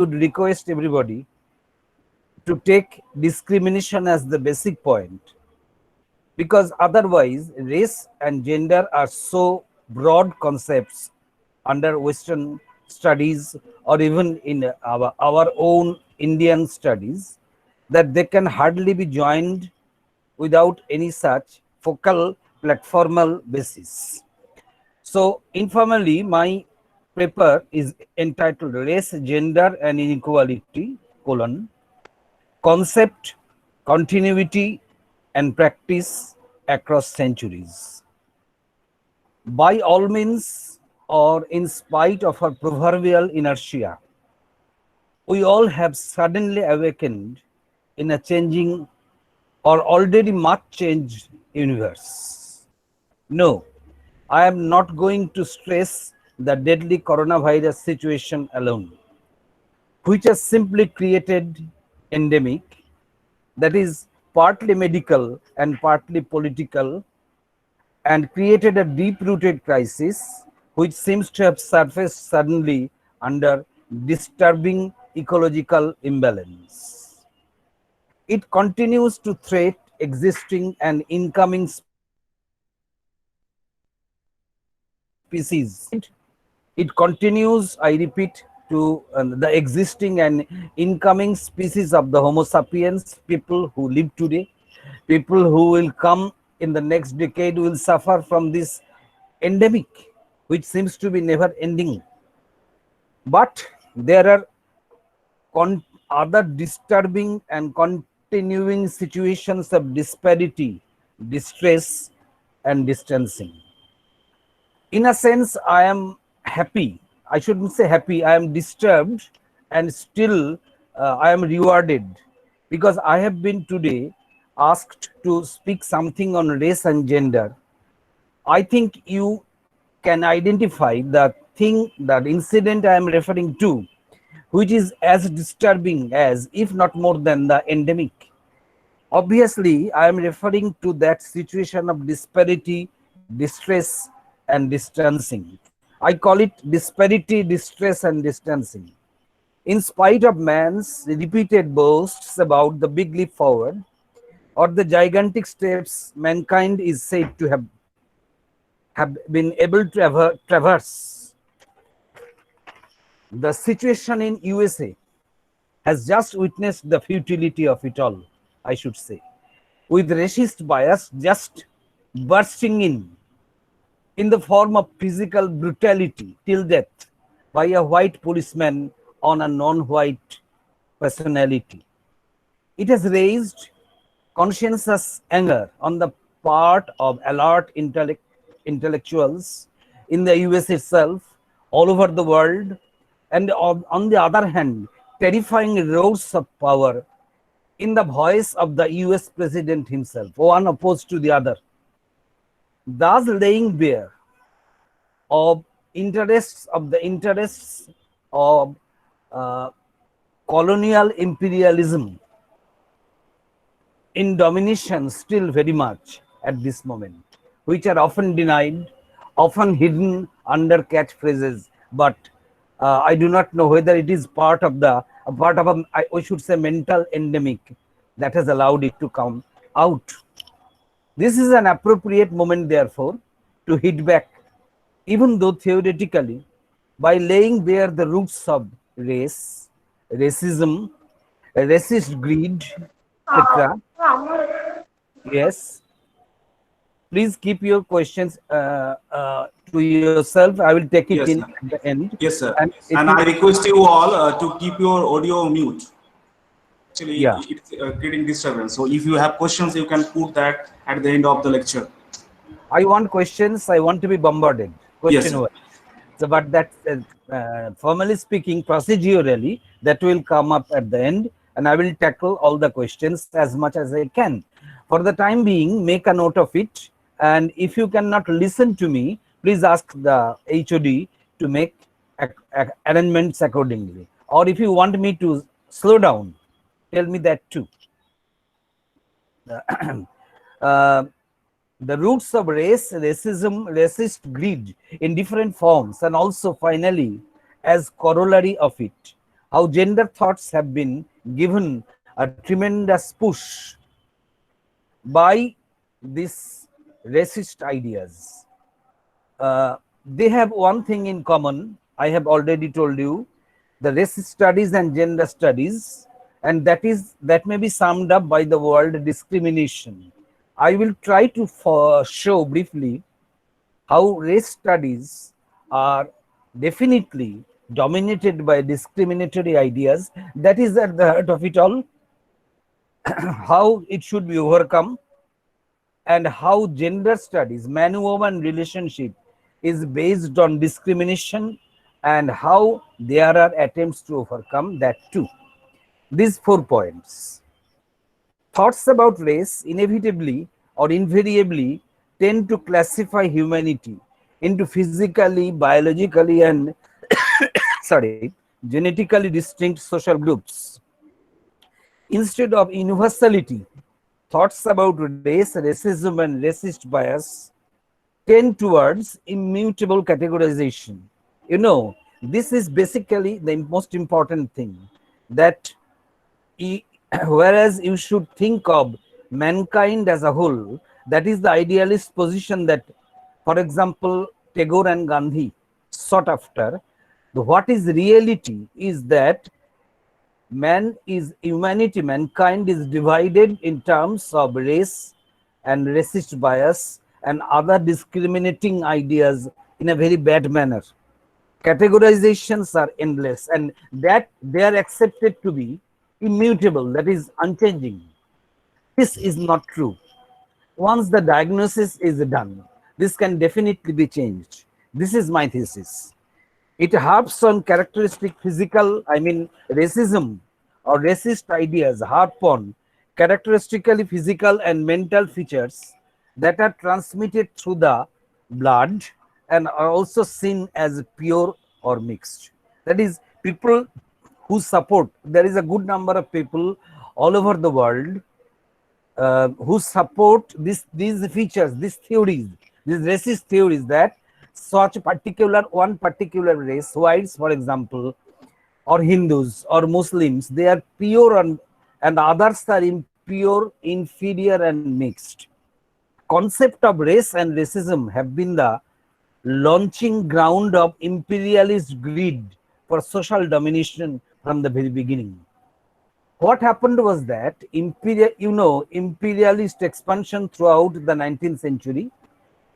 would request everybody to take discrimination as the basic point, because otherwise race and gender are so broad concepts under Western studies or even in our own Indian studies that they can hardly be joined without any such focal platformal basis. So informally, my paper is entitled Race, Gender and Inequality, Concept, Continuity and Practice Across Centuries. By all means, or in spite of our proverbial inertia, we all have suddenly awakened in a changing or already much changed universe. No, I am not going to stress the deadly coronavirus situation alone, which has simply created endemic that is partly medical and partly political, and created a deep-rooted crisis which seems to have surfaced suddenly under disturbing ecological imbalance. It continues to threat existing and incoming species. It continues, I repeat, to the existing and incoming species of the Homo sapiens, people who live today, people who will come in the next decade will suffer from this endemic, which seems to be never ending. But there are other disturbing and continuing situations of disparity, distress, and distancing. In a sense, I am happy. I shouldn't say happy. I am disturbed, and still I am rewarded, because I have been today asked to speak something on race and gender. I think you can identify the thing, that incident I am referring to, which is as disturbing as, if not more than, the endemic. Obviously, I am referring to that situation of disparity, distress, and distancing. I call it disparity, distress, and distancing. In spite of man's repeated boasts about the big leap forward or the gigantic steps mankind is said to have been able to traverse, the situation in USA has just witnessed the futility of it all, I should say, with racist bias just bursting in the form of physical brutality till death by a white policeman on a non-white personality. It has raised conscientious anger on the part of alert intellectuals in the US itself, all over the world, and on the other hand, terrifying roars of power in the voice of the US president himself, one opposed to the other, thus laying bare of interests of colonial imperialism in domination still very much at this moment, which are often denied, often hidden under catchphrases. But I do not know whether it is part of we should say, mental endemic that has allowed it to come out. This is an appropriate moment, therefore, to hit back, even though theoretically, by laying bare the roots of race, racism, racist greed, etc. Yes, please keep your questions to yourself. I will take it in Yes, at the end. yes, sir. And And I request you all to keep your audio mute. Actually, yeah, it's creating disturbance. So if you have questions, you can put that at the end of the lecture. I want questions. I want to be bombarded. Yes, Question sir. wise. So, but that formally speaking, procedurally, that will come up at the end, and I will tackle all the questions as much as I can. For the time being, make a note of it. And if you cannot listen to me, please ask the HOD to make arrangements accordingly. Or if you want me to slow down, tell me that too. The roots of race, racism, racist greed in different forms, and also finally, as corollary of it, how gender thoughts have been given a tremendous push by these racist ideas. They have one thing in common. I have already told you, the race studies and gender studies, and that may be summed up by the word discrimination. I will try to show briefly how race studies are definitely dominated by discriminatory ideas. That is at the heart of it all. How it should be overcome, and how gender studies, man-woman relationship is based on discrimination, and how there are attempts to overcome that too. These 4 points. Thoughts about race inevitably or invariably tend to classify humanity into physically, biologically, and sorry, genetically distinct social groups. Instead of universality, thoughts about race, racism, and racist bias tend towards immutable categorization. You know, this is basically the most important thing, that whereas you should think of mankind as a whole, that is the idealist position that, for example, Tagore and Gandhi sought after. What is reality is that mankind is divided in terms of race and racist bias and other discriminating ideas in a very bad manner. Categorizations are endless, and that they are accepted to be immutable, that is unchanging. This is not true. Once the diagnosis is done, this can definitely be changed. This is my thesis. It harps on characteristic physical, I mean, racism or racist ideas harp on characteristically physical and mental features that are transmitted through the blood and are also seen as pure or mixed. That is, people who support, there is a good number of people all over the world who support these features, these theories, these racist theories, that such one particular race, whites for example, or Hindus or Muslims, they are pure and others are impure, inferior, and mixed. Concept of race and racism have been the launching ground of imperialist greed for social domination from the very beginning. What happened was that imperialist expansion throughout the 19th century,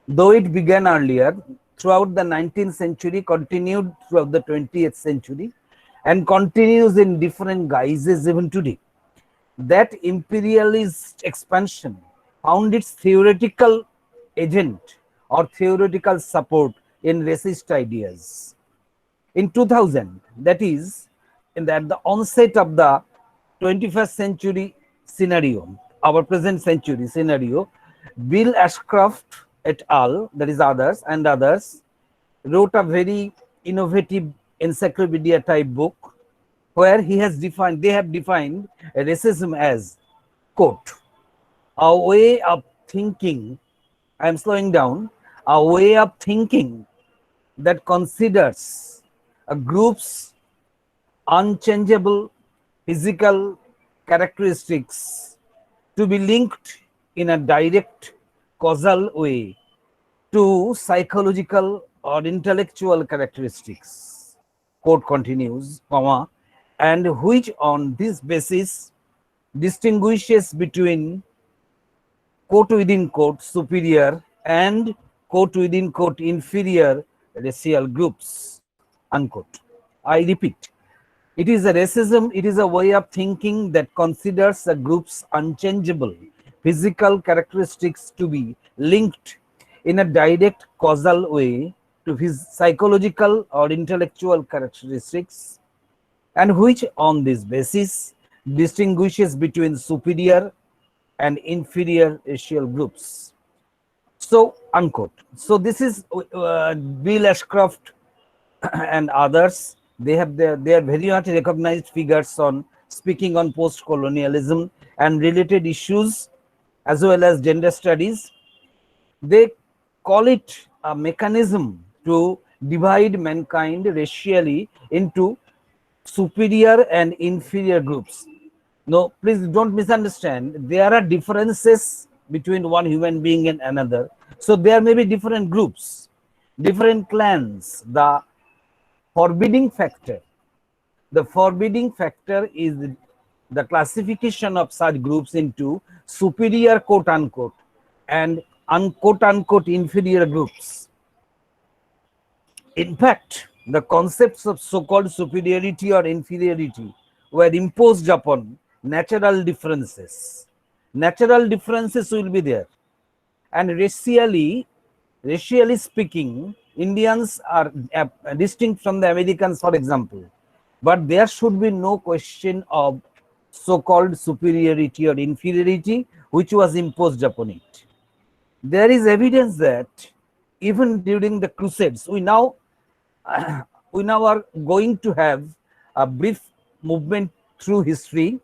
though it began earlier, throughout the 19th century, continued throughout the 20th century, and continues in different guises even today. That imperialist expansion found its theoretical agent or theoretical support in racist ideas. In 2000, that is, at the onset of the 21st century scenario, our present century scenario, Bill Ashcroft et al., that is others, wrote a very innovative encyclopedia type book where they have defined racism as, quote, a way of thinking, I am slowing down, a way of thinking that considers a group's unchangeable physical characteristics to be linked in a direct causal way to psychological or intellectual characteristics, quote continues, comma, and which on this basis distinguishes between, quote within quote, superior and, quote within quote, inferior racial groups, unquote. I repeat, it is a racism, it is a way of thinking that considers a group's unchangeable physical characteristics to be linked in a direct causal way to his psychological or intellectual characteristics, and which on this basis distinguishes between superior and inferior racial groups. So, unquote. So this is Bill Ashcroft and others. They are very much recognized figures on speaking on post-colonialism and related issues, as well as gender studies. They call it a mechanism to divide mankind racially into superior and inferior groups. No, please don't misunderstand. There are differences between one human being and another. So there may be different groups, different clans. Forbidding factor, the forbidding factor is the classification of such groups into superior quote unquote and unquote unquote inferior groups. In fact, the concepts of so-called superiority or inferiority were imposed upon natural differences. Natural differences will be there. And racially speaking, Indians are distinct from the Americans, for example. But there should be no question of so-called superiority or inferiority which was imposed upon it. There is evidence that even during the Crusades, we now are going to have a brief movement through history,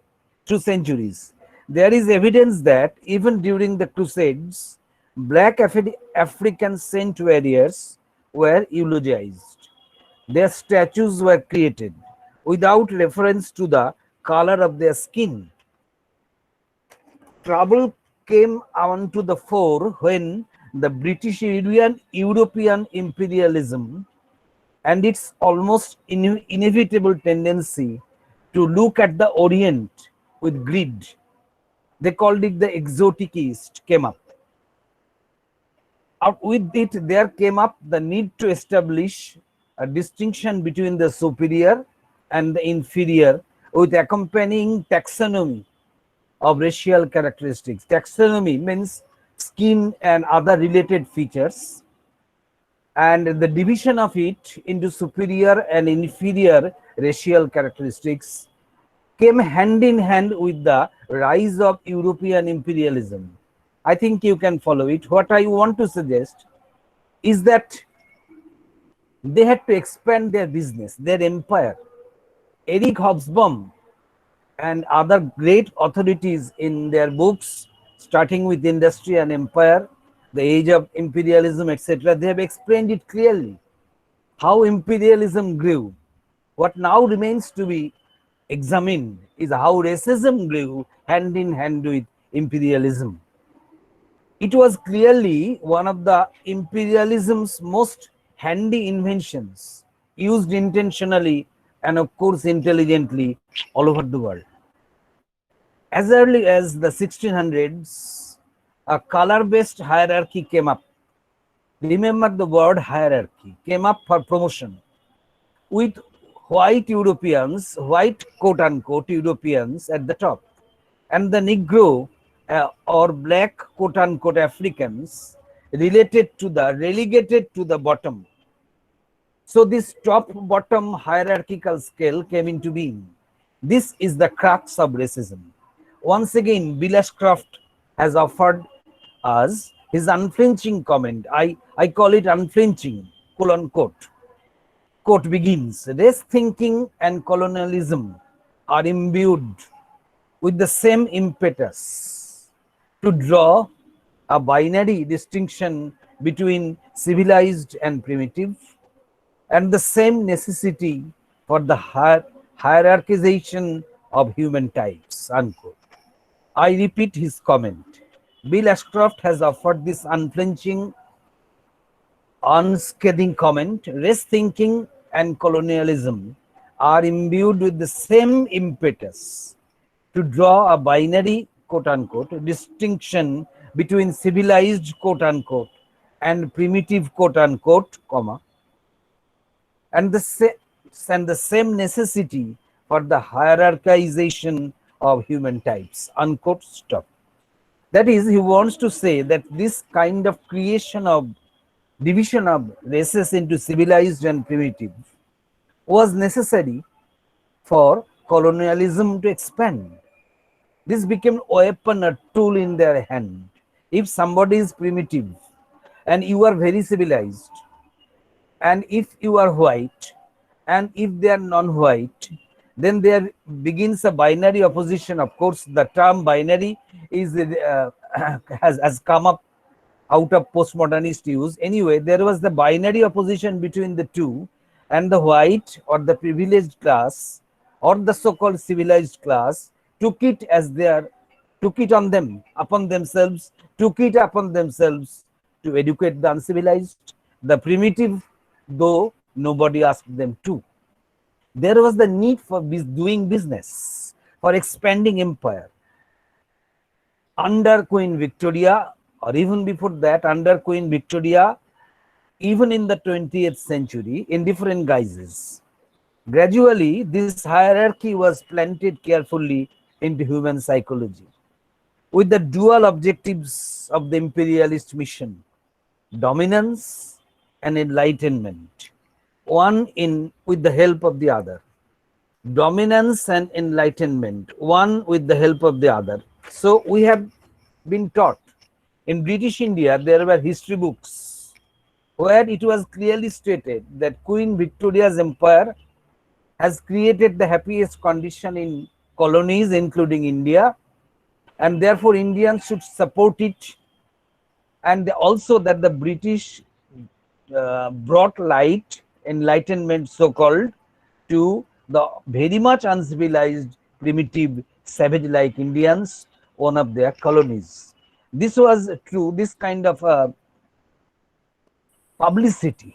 through centuries. There is evidence that even during the Crusades, black African saint warriors were eulogized. Their statues were created without reference to the color of their skin. Trouble came onto the fore when the British European imperialism and its almost inevitable tendency to look at the Orient with greed. They called it the exotic East, came up. With it, there came up the need to establish a distinction between the superior and the inferior with accompanying taxonomy of racial characteristics. Taxonomy means skin and other related features, and the division of it into superior and inferior racial characteristics came hand in hand with the rise of European imperialism. I think you can follow it. What I want to suggest is that they had to expand their business, their empire. Eric Hobsbawm and other great authorities in their books, starting with Industry and Empire, The Age of Imperialism, etc., they have explained it clearly how imperialism grew. What now remains to be examined is how racism grew hand in hand with imperialism. It was clearly one of the imperialism's most handy inventions, used intentionally and of course intelligently all over the world. As early as the 1600s, a color-based hierarchy came up. Remember the word hierarchy, came up for promotion, with white Europeans, white quote-unquote Europeans at the top, and the Negro or black quote-unquote Africans relegated to the bottom. So this top-bottom hierarchical scale came into being. This is the crux of racism. Once again, Bill Ashcroft has offered us his unflinching comment. I call it unflinching, colon quote. Quote begins, race thinking and colonialism are imbued with the same impetus to draw a binary distinction between civilized and primitive, and the same necessity for the hierarchization of human types, unquote. I repeat his comment. Bill Ashcroft has offered this unflinching, unscathing comment. Race thinking and colonialism are imbued with the same impetus to draw a binary, quote unquote, distinction between civilized, quote unquote, and primitive, quote unquote, comma, and the same necessity for the hierarchization of human types, unquote, stop. That is, he wants to say that this kind of creation of division of races into civilized and primitive was necessary for colonialism to expand. This became a weapon, a tool in their hand. If somebody is primitive and you are very civilized, and if you are white, and if they are non-white, then there begins a binary opposition. Of course, the term binary is has come up out of postmodernist use. Anyway, there was the binary opposition between the two, and the white or the privileged class or the so-called civilized class took it as their took it on them upon themselves took it upon themselves to educate the uncivilized, the primitive, though nobody asked them to. There was the need for doing business, for expanding empire. Under Queen Victoria, or even before that, under Queen Victoria, even in the 20th century, in different guises. Gradually, this hierarchy was planted carefully into human psychology with the dual objectives of the imperialist mission: dominance and enlightenment, one in with the help of the other. Dominance and enlightenment, one with the help of the other. So we have been taught in British India, there were history books where it was clearly stated that Queen Victoria's empire has created the happiest condition in colonies, including India, and therefore Indians should support it. And also that the British brought light, enlightenment, so called, to the very much uncivilized, primitive, savage like Indians, one of their colonies. This was true, this kind of publicity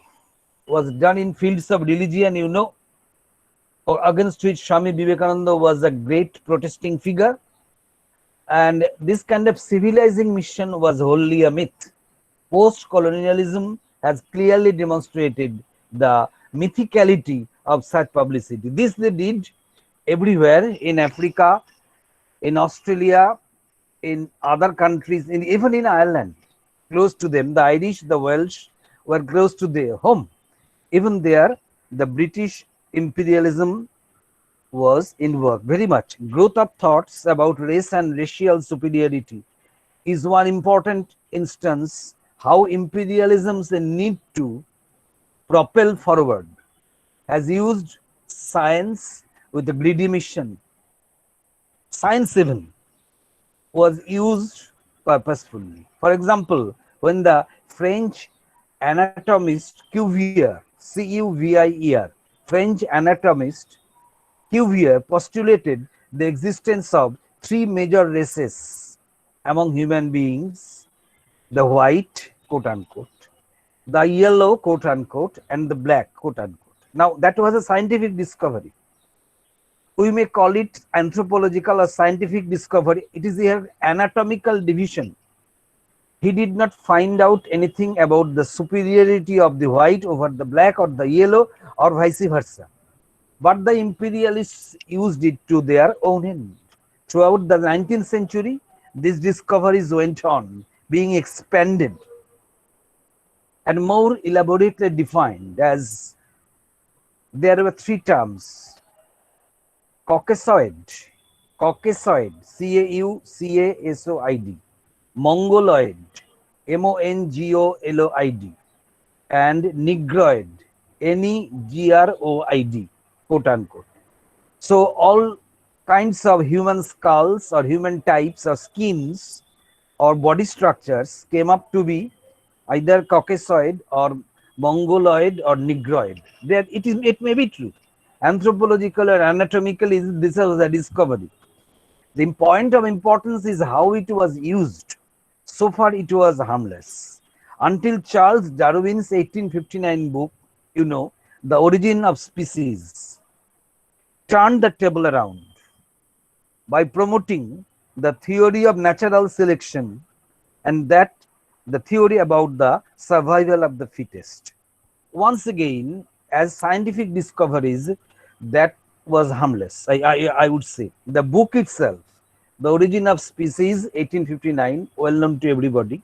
was done in fields of religion, you know, against which Swami Vivekananda was a great protesting figure. And this kind of civilizing mission was wholly a myth. Post-colonialism has clearly demonstrated the mythicality of such publicity. This they did everywhere in Africa, in Australia, in other countries, even in Ireland, close to them. The Irish, the Welsh were close to their home. Even there, the British imperialism was in work very much. Growth of thoughts about race and racial superiority is one important instance how imperialism's need to propel forward has used science with a greedy mission. Science even was used purposefully. For example, when the French anatomist Cuvier, Cuvier, French anatomist Cuvier postulated the existence of three major races among human beings: the white, quote unquote, the yellow, quote unquote, and the black, quote unquote. Now, that was a scientific discovery. We may call it anthropological or scientific discovery. It is a anatomical division. He did not find out anything about the superiority of the white over the black or the yellow or vice versa. But the imperialists used it to their own end. Throughout the 19th century, these discoveries went on, being expanded and more elaborately defined as there were three terms: Caucasoid, Caucasoid, Mongoloid, Mongoloid, and Negroid, Negroid, quote unquote. So all kinds of human skulls or human types or skins or body structures came up to be either Caucasoid or Mongoloid or Negroid. It may be true. Anthropological or anatomically, this was a discovery. The point of importance is how it was used. So far, it was harmless. Until Charles Darwin's 1859 book, you know, The Origin of Species, turned the table around by promoting the theory of natural selection and that the theory about the survival of the fittest. Once again, as scientific discoveries, that was harmless, I would say. The book itself, The Origin of Species, 1859, well known to everybody,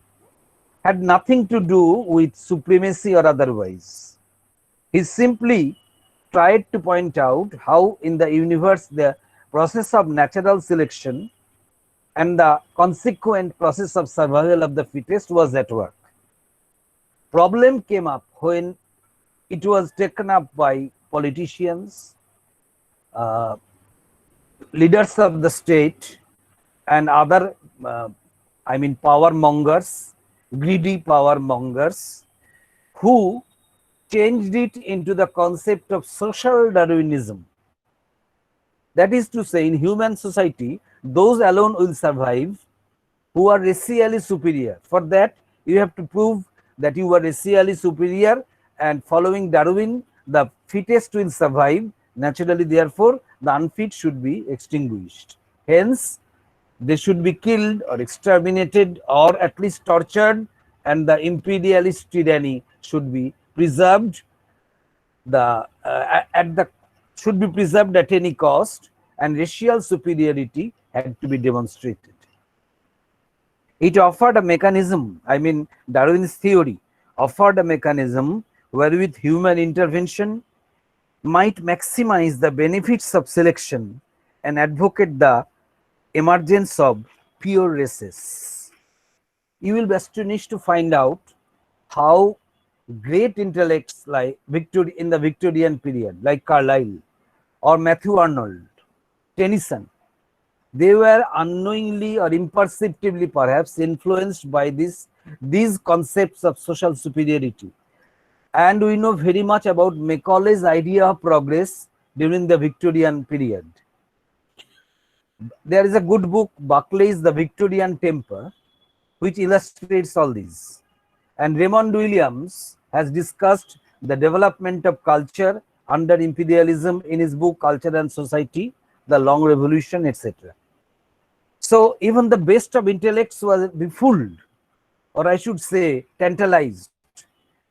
had nothing to do with supremacy or otherwise. He simply tried to point out how in the universe the process of natural selection and the consequent process of survival of the fittest was at work. Problem came up when it was taken up by politicians, leaders of the state, and other, power mongers, greedy power mongers, who changed it into the concept of social Darwinism. That is to say, in human society, those alone will survive who are racially superior. For that, you have to prove that you are racially superior, and following Darwin, the fittest will survive. Naturally, therefore, the unfit should be extinguished. Hence, they should be killed or exterminated or at least tortured, and the imperialist tyranny should be preserved. The at the should be preserved at any cost, and racial superiority had to be demonstrated. It offered a mechanism, I mean, Darwin's theory offered a mechanism wherewith human intervention might maximize the benefits of selection and advocate the emergence of pure races. You will be astonished to find out how great intellects like in the Victorian period, like Carlyle or Matthew Arnold, Tennyson, they were unknowingly or imperceptibly perhaps influenced by these concepts of social superiority. And we know very much about Macaulay's idea of progress during the Victorian period. There is a good book, Buckley's The Victorian Temper, which illustrates all these. And Raymond Williams has discussed the development of culture under imperialism in his book Culture and Society, The Long Revolution, etc. So even the best of intellects was befooled, or I should say tantalized.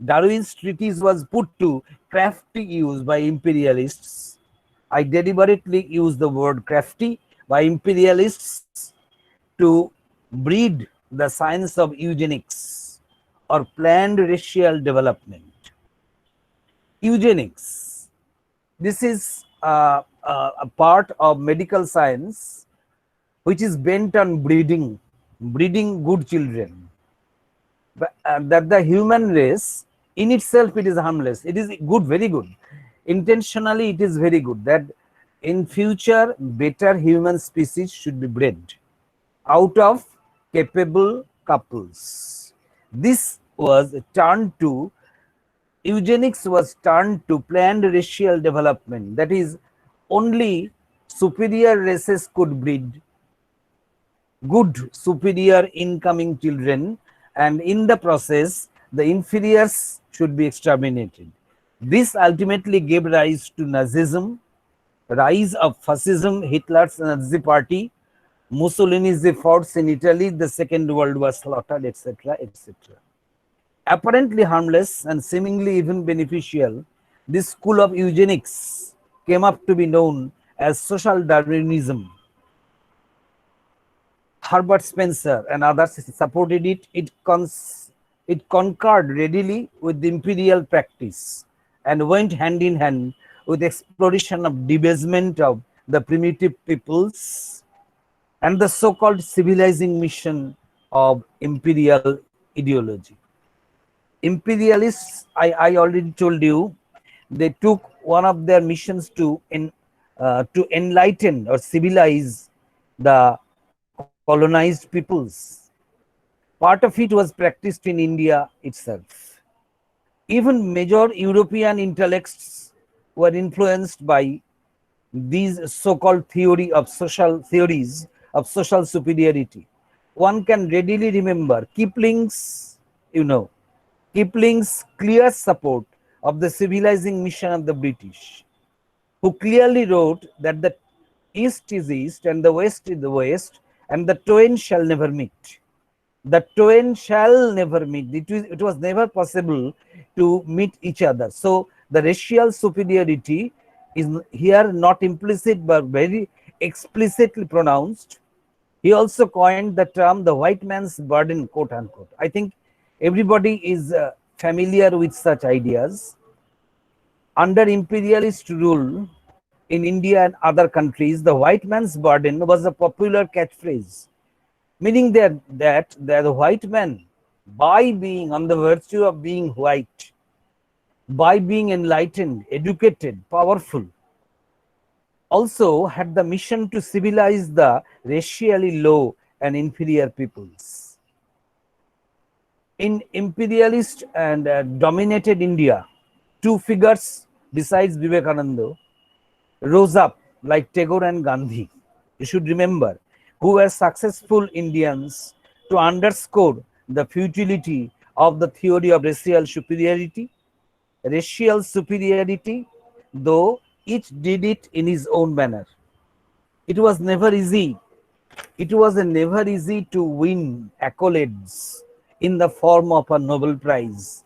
Darwin's treatise was put to crafty use by imperialists. I deliberately use the word crafty by imperialists to breed the science of eugenics or planned racial development. Eugenics. This is a part of medical science which is bent on breeding good children. But, that the human race in itself, it is harmless. It is good, very good. Intentionally, it is very good that in future better human species should be bred out of capable couples. This was turned to eugenics was turned to planned racial development. That is, only superior races could breed good superior incoming children, and in the process the inferiors should be exterminated. This ultimately gave rise to Nazism, rise of fascism, Hitler's Nazi party, Mussolini's efforts in Italy, the Second World War slaughtered, etc., etc. Apparently harmless and seemingly even beneficial, this school of eugenics came up to be known as social Darwinism. Herbert Spencer and others supported it. It concurred readily with the imperial practice and went hand in hand with exploration of debasement of the primitive peoples and the so-called civilizing mission of imperial ideology. Imperialists, I already told you, they took one of their missions to enlighten or civilize the colonized peoples. Part of it was practiced in India itself. Even major European intellects were influenced by these so-called theories of social superiority. One can readily remember Kipling's clear support of the civilizing mission of the British, who clearly wrote that the East is East and the West is the West, and the twain shall never meet. The twain shall never meet. It was never possible to meet each other. So the racial superiority is here not implicit but very explicitly pronounced. He also coined the term the white man's burden, quote unquote. I think everybody is familiar with such ideas. Under imperialist rule in India and other countries, the white man's burden was a popular catchphrase, meaning that the white man, by being on the virtue of being white, by being enlightened, educated, powerful, also had the mission to civilize the racially low and inferior peoples. In imperialist and dominated India, two figures besides Vivekananda rose up like Tagore and Gandhi, you should remember, who were successful Indians to underscore the futility of the theory of racial superiority, though each did it in his own manner. It was never easy. It was never easy to win accolades in the form of a Nobel Prize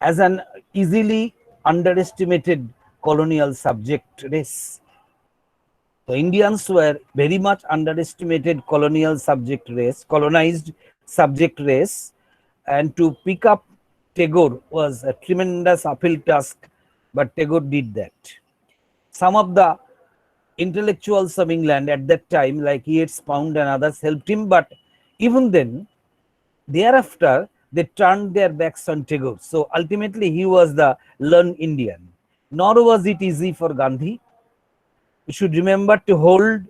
as an easily underestimated colonial subject race. The Indians were very much underestimated colonized subject race, and to pick up Tagore was a tremendous uphill task, but Tagore did that. Some of the intellectuals of England at that time, like Yeats, Pound, and others, helped him, but even then, thereafter, they turned their backs on Tagore. So ultimately, he was the learned Indian. Nor was it easy for Gandhi. We should remember to hold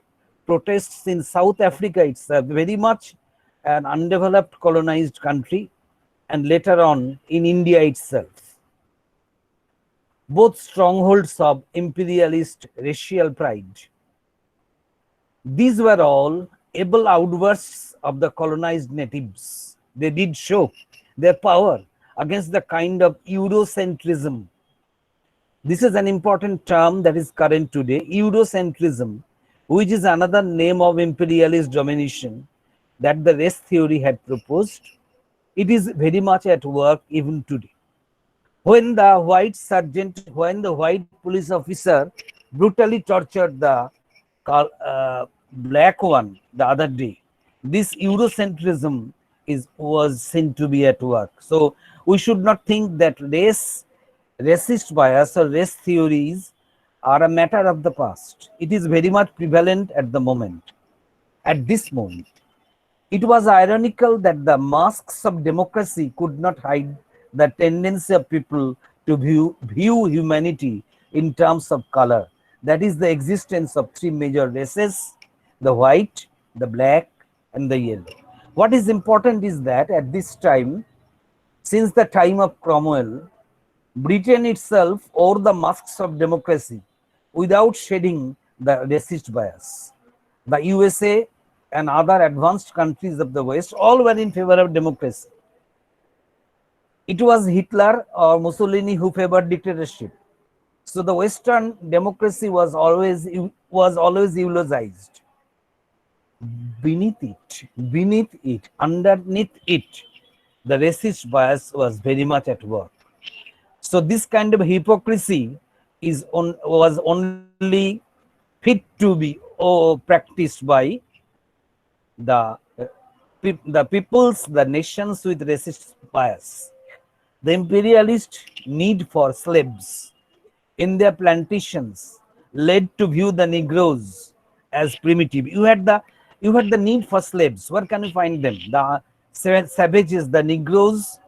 protests in South Africa. It's a very much an undeveloped colonized country, and later on in India itself. Both strongholds of imperialist racial pride. These were all able outbursts of the colonized natives. They did show their power against the kind of Eurocentrism. This is an important term that is current today, Eurocentrism, which is another name of imperialist domination that the race theory had proposed. It is very much at work even today. When the white police officer brutally tortured the black one the other day, this Eurocentrism was seen to be at work. So we should not think that racist bias or race theories are a matter of the past. It is very much prevalent at the moment, at this moment. It was ironical that the masks of democracy could not hide the tendency of people to view humanity in terms of color. That is the existence of three major races, the white, the black, and the yellow. What is important is that at this time, since the time of Cromwell, Britain itself wore the masks of democracy without shedding the racist bias. The USA and other advanced countries of the West all were in favor of democracy. It was Hitler or Mussolini who favored dictatorship. So the Western democracy was always eulogized. Beneath it, underneath it, the racist bias was very much at work. So this kind of hypocrisy was only fit to be practiced by the peoples, the nations with racist bias. The imperialist need for slaves in their plantations led to view the Negroes as primitive. You had the need for slaves. Where can you find them? The savages, the Negroes,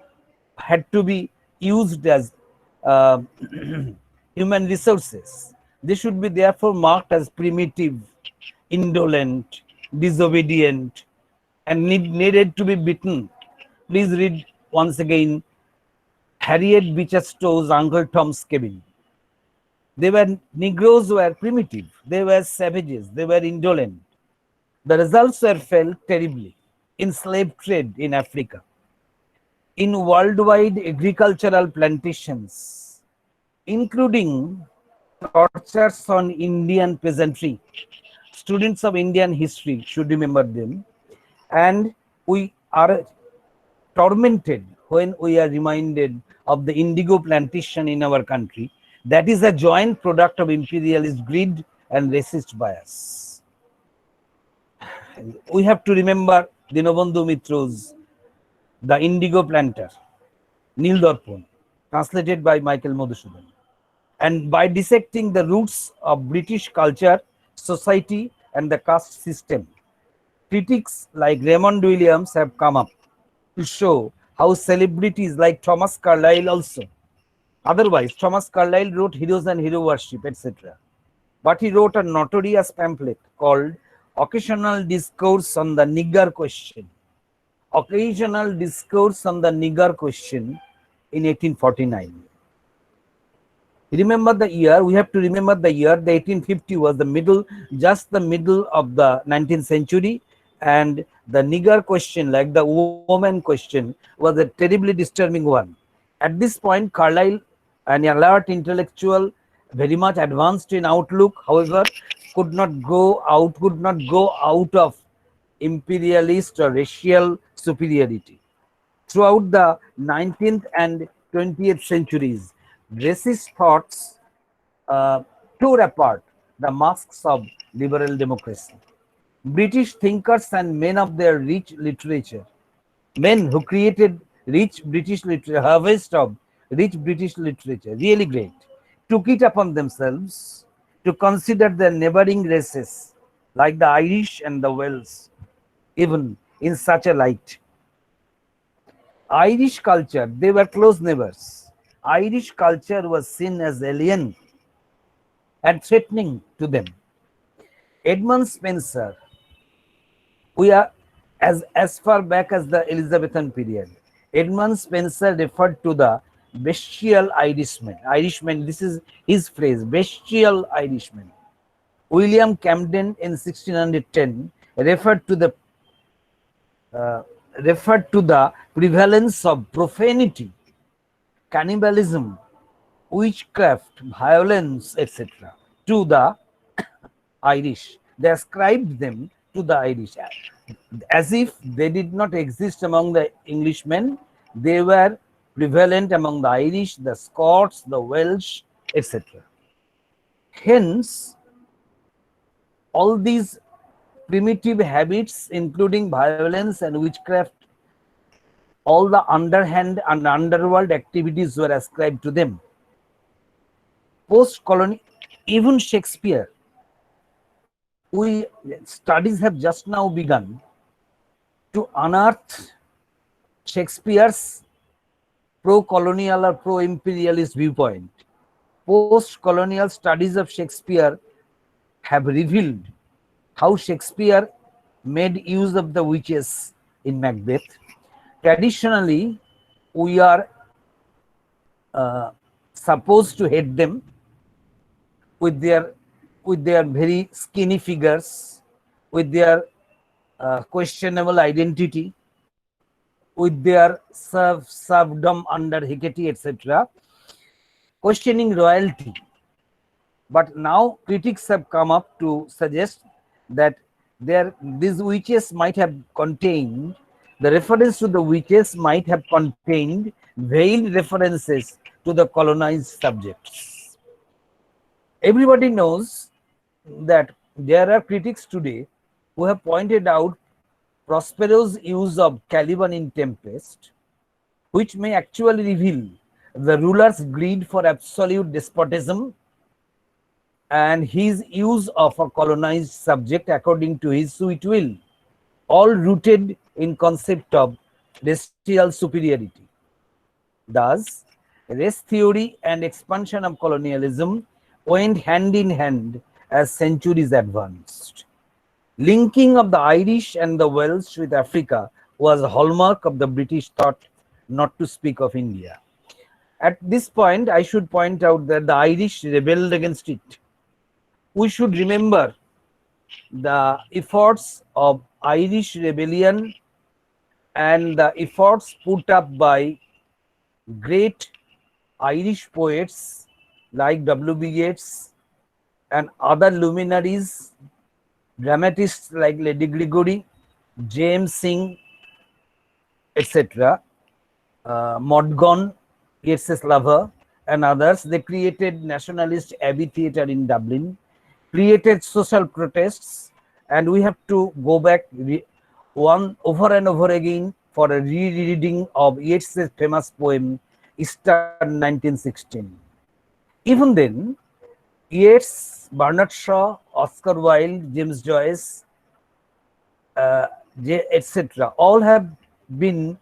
had to be used as human resources. They should be therefore marked as primitive, indolent, disobedient, and needed to be beaten. Please read once again Harriet Beecher Stowe's Uncle Tom's Cabin. Negroes were primitive, they were savages, they were indolent. The results were felt terribly in slave trade in Africa, in worldwide agricultural plantations, including tortures on Indian peasantry. Students of Indian history should remember them. And we are tormented when we are reminded of the indigo plantation in our country. That is a joint product of imperialist greed and racist bias. We have to remember Dinobandhu Mitro's The Indigo Planter, Nil Darpan, translated by Michael Madhusudan. And by dissecting the roots of British culture, society, and the caste system, critics like Raymond Williams have come up to show how celebrities like Thomas Carlyle also. Otherwise, Thomas Carlyle wrote Heroes and Hero Worship, etc. But he wrote a notorious pamphlet called Occasional Discourse on the Nigger Question. Occasional Discourse on the Nigger Question in 1849. Remember the year, we have to remember the year, the 1850 was the middle, just the middle of the 19th century, and the nigger question, like the woman question, was a terribly disturbing one. At this point, Carlyle, an alert intellectual, very much advanced in outlook, however, could not go out of imperialist or racial superiority. Throughout the 19th and 20th centuries, racist thoughts tore apart the masks of liberal democracy. British thinkers and men of their rich literature, men who created rich British literature, harvest of rich British literature, really great, took it upon themselves to consider their neighboring races like the Irish and the Welsh, even in such a light. Irish culture, they were close neighbors. Irish culture was seen as alien and threatening to them. Edmund Spencer, we are as far back as the Elizabethan period. Edmund Spencer referred to the bestial Irishmen. Irishmen, this is his phrase, bestial Irishmen. William Camden in 1610 referred to the uh, prevalence of profanity, cannibalism, witchcraft, violence, etc. to the Irish. They ascribed them to the Irish as if they did not exist among the Englishmen. They were prevalent among the Irish, the Scots, the Welsh, etc. Hence, all these primitive habits, including violence and witchcraft, all the underhand and underworld activities were ascribed to them. Post-colonial, even Shakespeare, we studies have just now begun to unearth Shakespeare's pro-colonial or pro-imperialist viewpoint. Post-colonial studies of Shakespeare have revealed how Shakespeare made use of the witches in Macbeth. Traditionally, we are supposed to hate them with their very skinny figures, with their questionable identity, with their serfdom under Hecate, etc., questioning royalty. But now critics have come up to suggest that these witches might have contained, the reference to the witches might have contained veiled references to the colonized subjects. Everybody knows that there are critics today who have pointed out Prospero's use of Caliban in Tempest, which may actually reveal the ruler's greed for absolute despotism and his use of a colonized subject according to his sweet will, all rooted in concept of racial superiority. Thus, race theory and expansion of colonialism went hand in hand as centuries advanced. Linking of the Irish and the Welsh with Africa was a hallmark of the British thought, not to speak of India. At this point, I should point out that the Irish rebelled against it. We should remember the efforts of Irish rebellion and the efforts put up by great Irish poets like W.B. Yeats and other luminaries, dramatists like Lady Gregory, James Singh, etc., Modgon, Yeats's lover, and others. They created nationalist Abbey Theatre in Dublin, created social protests, and we have to go back one over and over again for a rereading of Yeats's famous poem, Easter 1916. Even then, Yeats, Bernard Shaw, Oscar Wilde, James Joyce, etc., all have been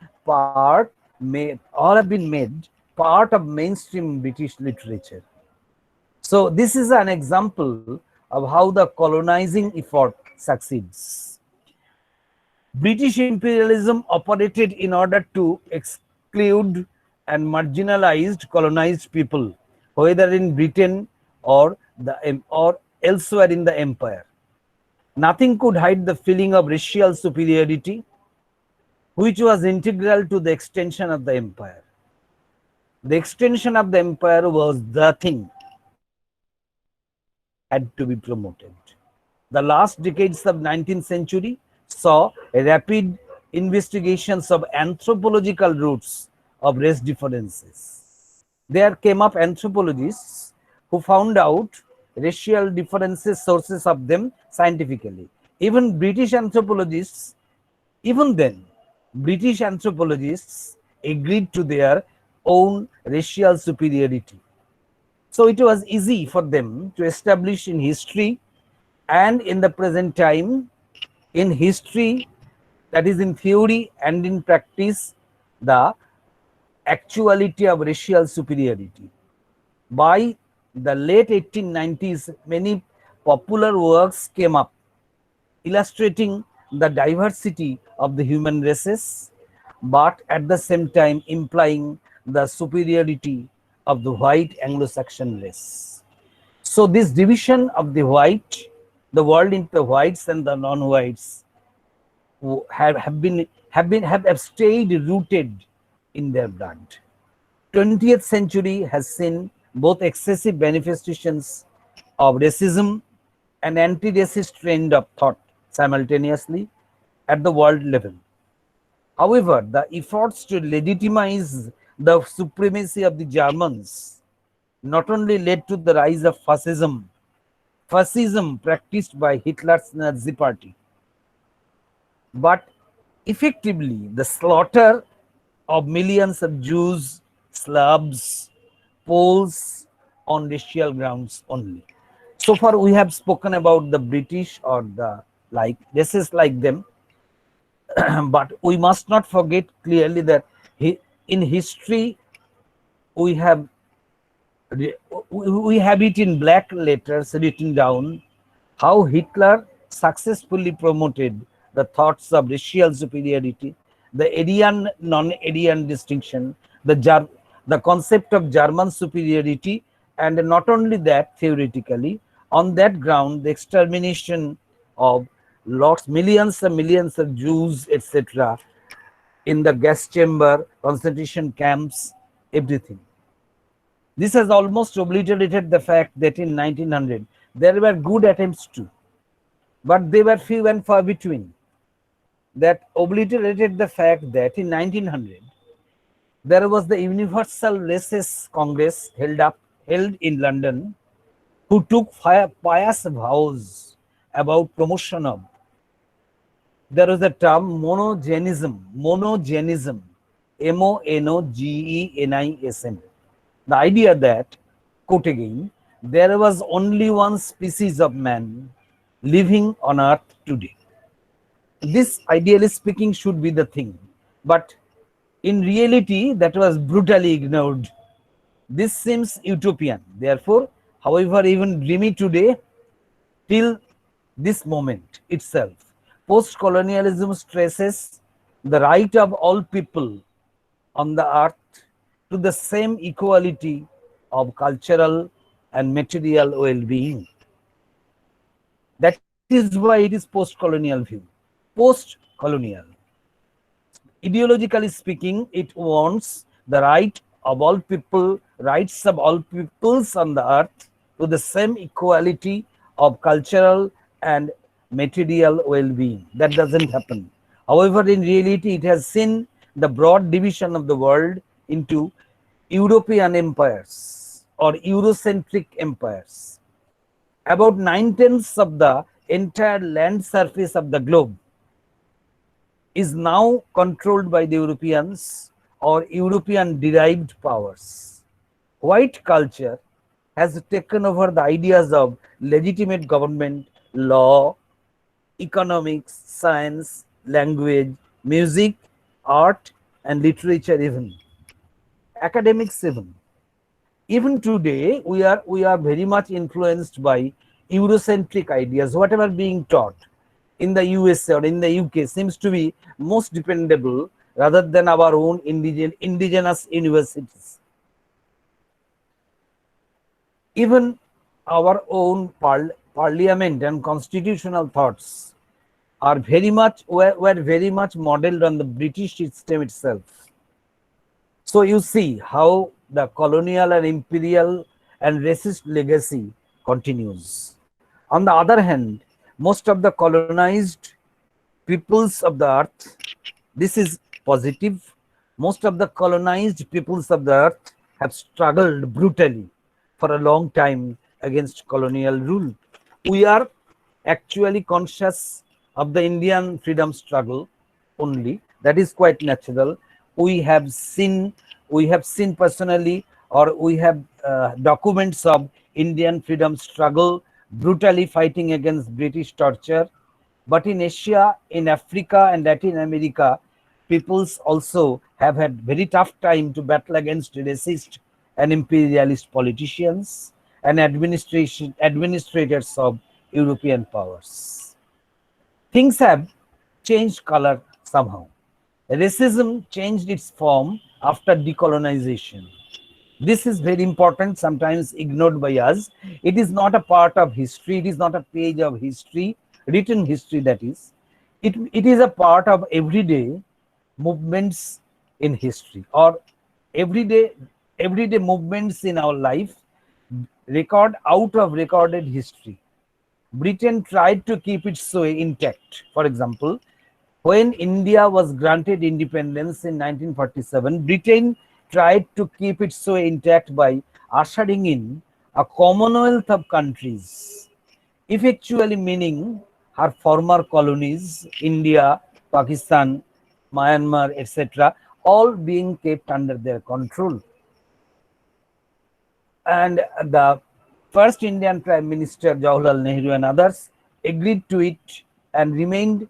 made part of mainstream British literature. So this is an example of how the colonizing effort succeeds. British imperialism operated in order to exclude and marginalized colonized people whether in Britain or or elsewhere in the empire. Nothing could hide the feeling of racial superiority, which was integral to the extension of the empire. The extension of the empire was the thing had to be promoted. The last decades of 19th century saw rapid investigations of anthropological roots of race differences. There came up anthropologists who found out racial differences, sources of them scientifically. Even British anthropologists, even then, British anthropologists agreed to their own racial superiority. So it was easy for them to establish in history and in the present time, in history, that is in theory and in practice, the actuality of racial superiority. By the late 1890s, many popular works came up illustrating the diversity of the human races, but at the same time implying the superiority of the white Anglo-Saxon race. So this division of the white, the world into whites and the non-whites, have stayed rooted in their blood. 20th century has seen both excessive manifestations of racism and anti-racist trend of thought simultaneously at the world level. However, the efforts to legitimize the supremacy of the Germans not only led to the rise of fascism practiced by Hitler's Nazi party, but effectively the slaughter of millions of Jews, Slavs, Poles on racial grounds only. So far, we have spoken about the British or the like races like them, but we must not forget clearly that in history we have we have it in black letters written down how Hitler successfully promoted the thoughts of racial superiority, the Aryan non-Aryan distinction, the concept of German superiority, and not only that, theoretically, on that ground, the extermination of millions and millions of Jews, etc., in the gas chamber, concentration camps, everything. This has almost obliterated the fact that in 1900 there were good attempts too, but they were few and far between. That obliterated the fact that in 1900 there was the Universal Races Congress held in London, who took pious vows about promotion of. There was a term monogenism, monogenism. The idea that, quote again, there was only one species of man living on earth today. This, ideally speaking, should be the thing, but in reality that was brutally ignored. This seems utopian. Therefore, however even dreamy today, till this moment itself, post-colonialism stresses the right of all people on the earth to the same equality of cultural and material well-being. That is why it is post-colonial view. Post-colonial. Ideologically speaking, it wants the right of all people, rights of all peoples on the earth to the same equality of cultural and material well-being. That doesn't happen. However, in reality, it has seen the broad division of the world into European empires or Eurocentric empires. About 9/10 of the entire land surface of the globe is now controlled by the Europeans or European derived powers. White culture has taken over the ideas of legitimate government, law, economics, science, language, music, art, and literature, even academics, even today we are very much influenced by Eurocentric ideas. Whatever being taught in the USA or in the UK seems to be most dependable rather than our own indigenous universities. Even our own parliament and constitutional thoughts are were very much modeled on the British system itself. So you see how the colonial and imperial and racist legacy continues. On the other hand, most of the colonized peoples of the earth, this is positive. Most of the colonized peoples of the earth have struggled brutally for a long time against colonial rule. We are actually conscious of the Indian freedom struggle only. That is quite natural. We have seen, we have seen personally, or we have documents of Indian freedom struggle brutally fighting against British torture. But in Asia, in Africa and Latin America, peoples also have had very tough time to battle against racist and imperialist politicians and administrators of European powers. Things have changed color somehow. Racism changed its form after decolonization. This is very important, sometimes ignored by us. It is not a part of history, it is not a page of history, written history that is. It is a part of everyday movements in history, or everyday everyday movements in our life, record out of recorded history. Britain tried to keep its way intact. For example, when India was granted independence in 1947, Britain tried to keep its way intact by ushering in a commonwealth of countries, effectually meaning her former colonies, India, Pakistan, Myanmar, etc., all being kept under their control. And the first Indian Prime Minister Jawaharlal Nehru and others agreed to it and remained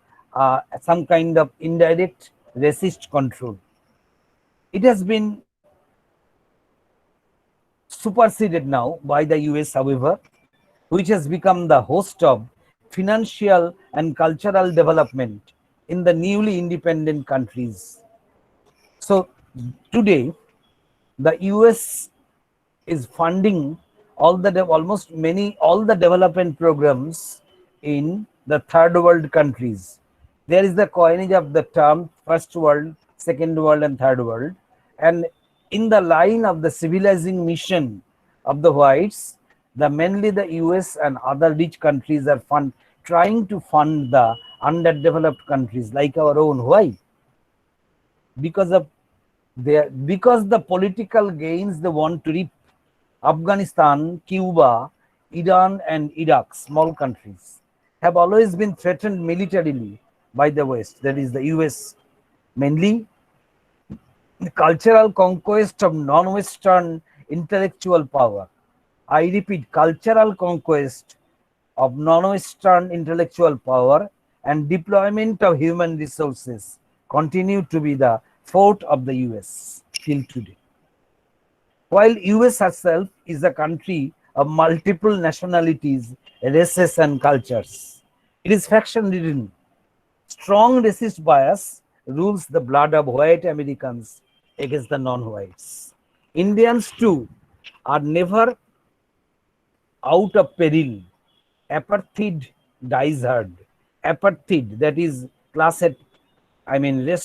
some kind of indirect racist control. It has been superseded now by the US, however, which has become the host of financial and cultural development in the newly independent countries. So today, the US is funding all the development programs in the third world countries. There is the coinage of the term first world, second world, and third world. And in the line of the civilizing mission of the whites, mainly the US and other rich countries are trying to fund the underdeveloped countries like our own. Why? Because of because the political gains they want to reap. Afghanistan, Cuba, Iran, and Iraq, small countries, have always been threatened militarily by the West, that is the US. Mainly, the cultural conquest of non-Western intellectual power. I repeat, cultural conquest of non-Western intellectual power and deployment of human resources continue to be the fort of the US till today. While US herself is a country of multiple nationalities, races, and cultures, it is faction-ridden. Strong racist bias rules the blood of white Americans against the non-whites. Indians too are never out of peril. Apartheid dies hard. Apartheid, that is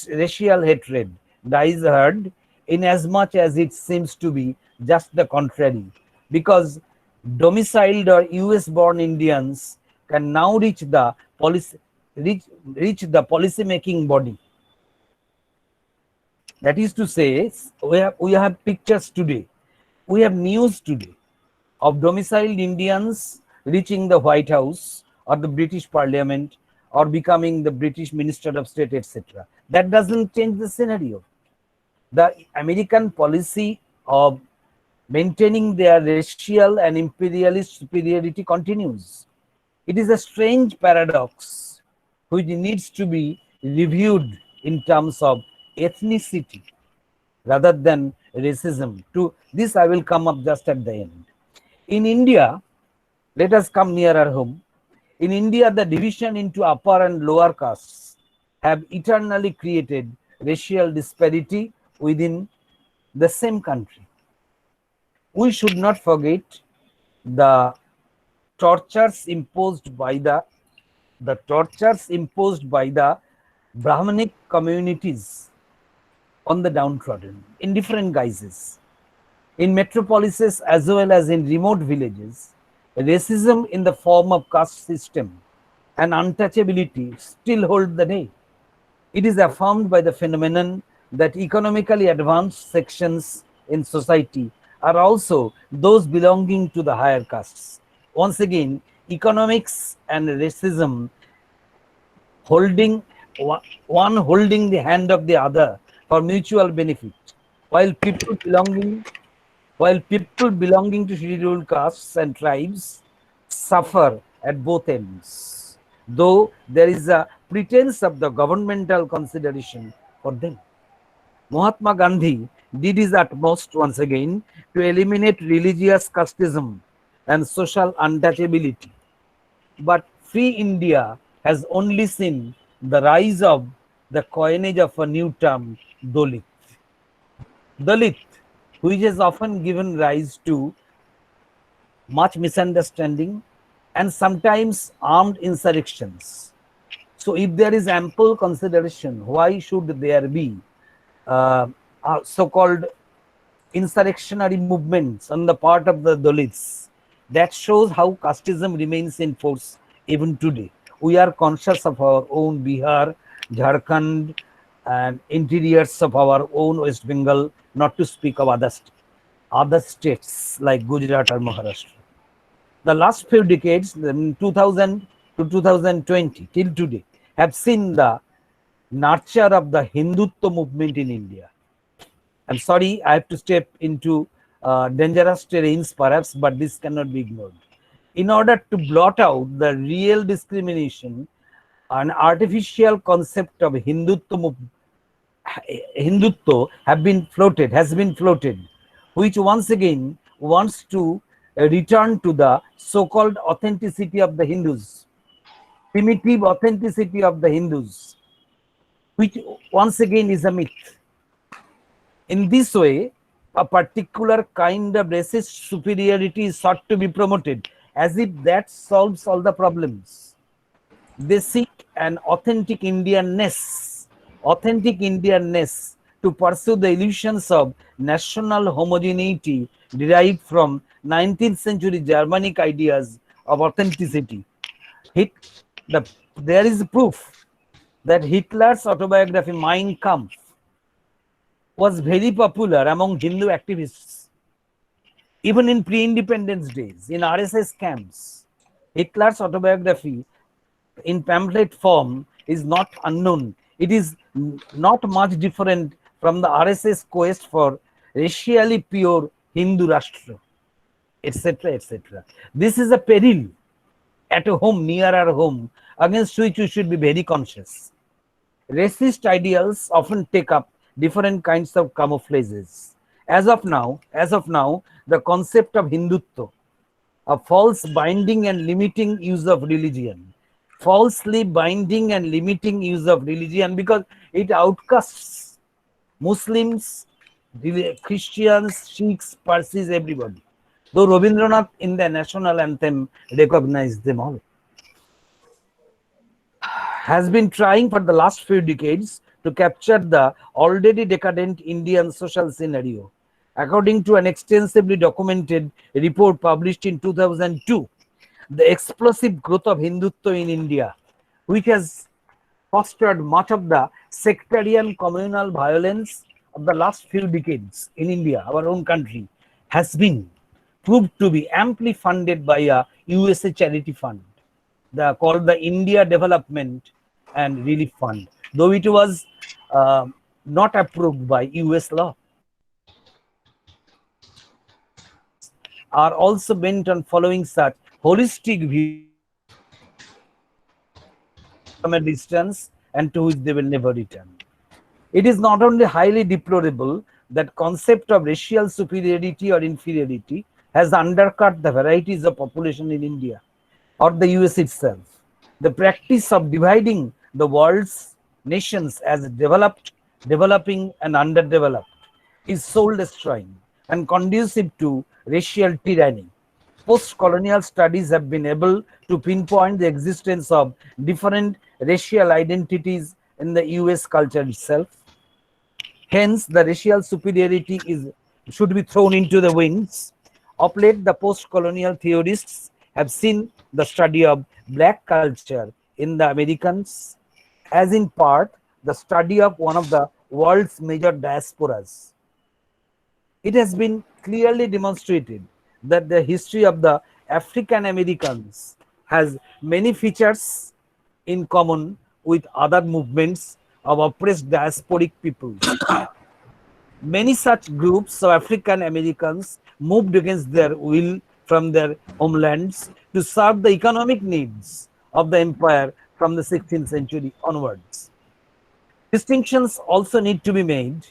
racial hatred, dies hard in as much as it seems to be just the contrary, because domiciled or US born Indians can now reach the policy making body. That is to say, we have pictures today, we have news today of domiciled Indians reaching the White House or the British Parliament or becoming the British Minister of State, etc. That doesn't change the scenario. The American policy of maintaining their racial and imperialist superiority continues. It is a strange paradox which needs to be reviewed in terms of ethnicity rather than racism. To this, I will come up just at the end. In India, let us come nearer home. In India, the division into upper and lower castes have eternally created racial disparity within the same country. We should not forget the tortures imposed by the Brahmanic communities on the downtrodden in different guises. In metropolises as well as in remote villages, racism in the form of caste system and untouchability still hold the day. It is affirmed by the phenomenon that economically advanced sections in society are also those belonging to the higher castes. Once again, economics and racism holding one holding the hand of the other for mutual benefit, while people belonging to scheduled castes and tribes suffer at both ends, though there is a pretense of the governmental consideration for them. Mahatma Gandhi did his utmost once again to eliminate religious casteism and social untouchability. But free India has only seen the rise of the coinage of a new term, Dalit. Dalit, which has often given rise to much misunderstanding and sometimes armed insurrections. So, if there is ample consideration, why should there be so-called insurrectionary movements on the part of the Dalits? That shows how casteism remains in force even today. We are conscious of our own Bihar, Jharkhand, and interiors of our own West Bengal, not to speak of other states like Gujarat or Maharashtra. The last few decades, 2000 to 2020 till today, have seen the nurture of the Hindutva movement in India. I'm sorry, I have to step into dangerous terrains perhaps, but this cannot be ignored. In order to blot out the real discrimination, an artificial concept of Hindutva has been floated, which once again wants to return to the so-called authenticity of the Hindus, primitive authenticity of the Hindus, which once again is a myth. In this way, a particular kind of racist superiority is sought to be promoted, as if that solves all the problems. They seek an authentic Indianness to pursue the illusions of national homogeneity derived from 19th century Germanic ideas of authenticity. There is proof that Hitler's autobiography Mein Kampf was very popular among Hindu activists. Even in pre-independence days, in RSS camps, Hitler's autobiography in pamphlet form is not unknown. It is not much different from the RSS quest for racially pure Hindu Rashtra, etc., etc. This is a peril at home, near our home, against which we should be very conscious. Racist ideals often take up different kinds of camouflages. As of now, the concept of Hindutva, a false binding and limiting use of religion, falsely binding and limiting use of religion, because it outcasts Muslims, Christians, Sikhs, Parsis, everybody. Though Rabindranath in the national anthem recognized them all, has been trying for the last few decades to capture the already decadent Indian social scenario. According to an extensively documented report published in 2002, the explosive growth of Hindutva in India, which has fostered much of the sectarian communal violence of the last few decades in India, our own country, has been proved to be amply funded by a USA charity fund, called the India Development and Relief Fund, though it was not approved by US law. Are also bent on following such holistic view from a distance and to which they will never return. It is not only highly deplorable that concept of racial superiority or inferiority has undercut the varieties of population in India or the US itself. The practice of dividing the world's nations as developed, developing, and underdeveloped is soul destroying and conducive to racial tyranny. Post-colonial studies have been able to pinpoint the existence of different racial identities in the US culture itself. Hence, the racial superiority should be thrown into the winds. Of late, the post-colonial theorists have seen the study of black culture in the Americans as in part the study of one of the world's major diasporas. It has been clearly demonstrated that the history of the African Americans has many features in common with other movements of oppressed diasporic peoples. Many such groups of African Americans moved against their will from their homelands to serve the economic needs of the empire from the 16th century onwards. Distinctions also need to be made.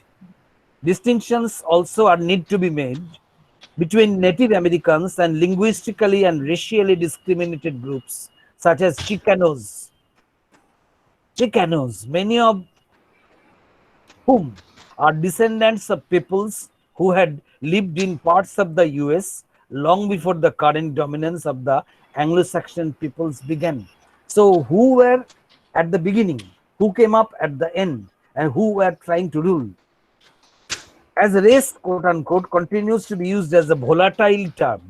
Distinctions also are need to be made between Native Americans and linguistically and racially discriminated groups such as Chicanos. Chicanos, many of whom are descendants of peoples who had lived in parts of the US long before the current dominance of the Anglo-Saxon peoples began. So, who were at the beginning, who came up at the end, and who were trying to rule? As race, quote unquote, continues to be used as a volatile term,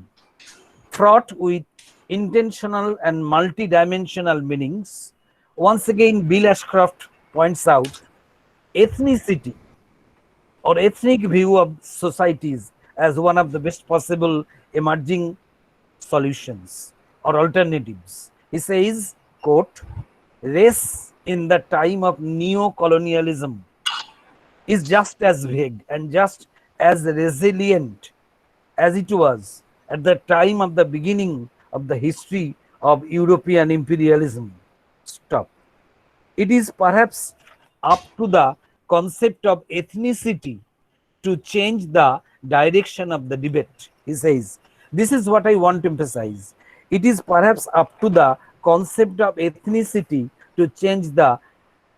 fraught with intentional and multidimensional meanings. Once again, Bill Ashcroft points out ethnicity or ethnic view of societies as one of the best possible emerging solutions or alternatives. He says, quote, race in the time of neo-colonialism is just as vague and just as resilient as it was at the time of the beginning of the history of European imperialism. Stop. It is perhaps up to the concept of ethnicity to change the direction of the debate. He says, this is what I want to emphasize. It is perhaps up to the concept of ethnicity to change the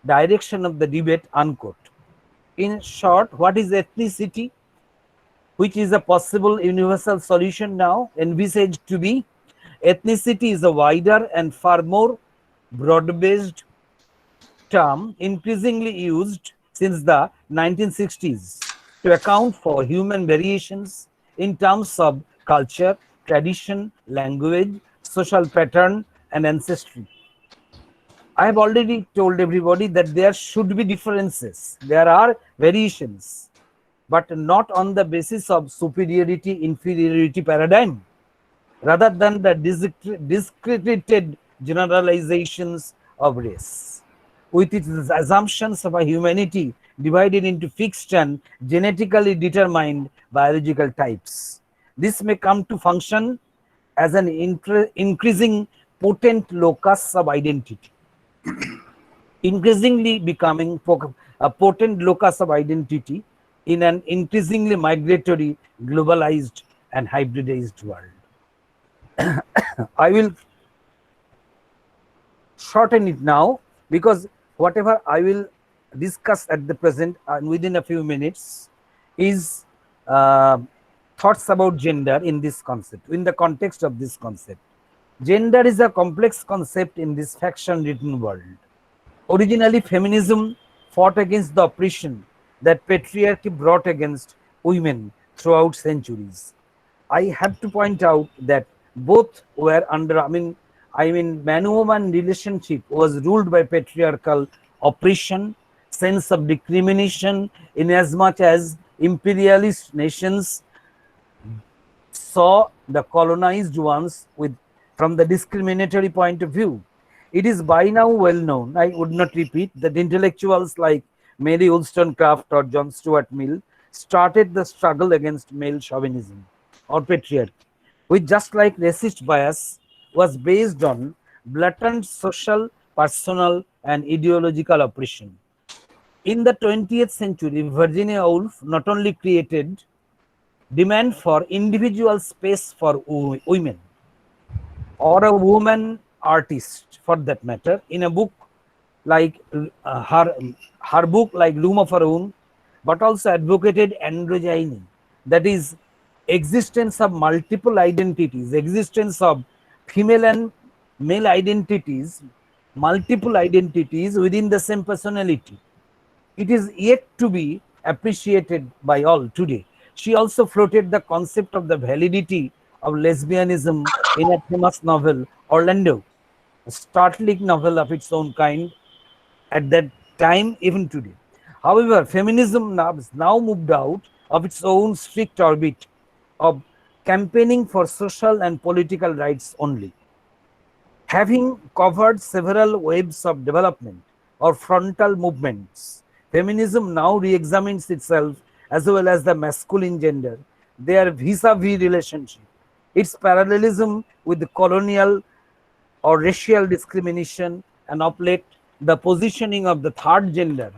direction of the debate, unquote. In short, what is ethnicity? Which is a possible universal solution now envisaged to be? Ethnicity is a wider and far more broad-based term increasingly used since the 1960s to account for human variations in terms of culture, tradition, language, social pattern, and ancestry. I have already told everybody that there should be differences. There are variations, but not on the basis of superiority inferiority paradigm, rather than the discredited generalizations of race, with its assumptions of a humanity divided into fixed and genetically determined biological types. This may come to function as an increasing potent locus of identity, increasingly becoming a potent locus of identity in an increasingly migratory, globalized, and hybridized world. I will shorten it now because whatever I will discuss at the present and within a few minutes is thoughts about gender in this concept, in the context of this concept. Gender is a complex concept in this faction-ridden world. Originally, feminism fought against the oppression that patriarchy brought against women throughout centuries. I have to point out that both were under, man-woman relationship was ruled by patriarchal oppression, sense of discrimination, in as much as imperialist nations saw the colonized ones from the discriminatory point of view. It is by now well known, I would not repeat, that intellectuals like Mary Wollstonecraft or John Stuart Mill started the struggle against male chauvinism or patriarchy, which, just like racist bias, was based on blatant social, personal, and ideological oppression. In the 20th century, Virginia Woolf not only created demand for individual space for women or a woman artist for that matter in a book like her book like Loom of Her Own, but also advocated androgyny, that is existence of multiple identities, existence of female and male identities, multiple identities within the same personality. It is yet to be appreciated by all today. She also floated the concept of the validity of lesbianism in a famous novel, Orlando, a startling novel of its own kind at that time, even today. However, feminism has now moved out of its own strict orbit of campaigning for social and political rights only. Having covered several waves of development or frontal movements, feminism now re-examines itself as well as the masculine gender, their vis-a-vis relationship, its parallelism with the colonial or racial discrimination, and of late the positioning of the third gender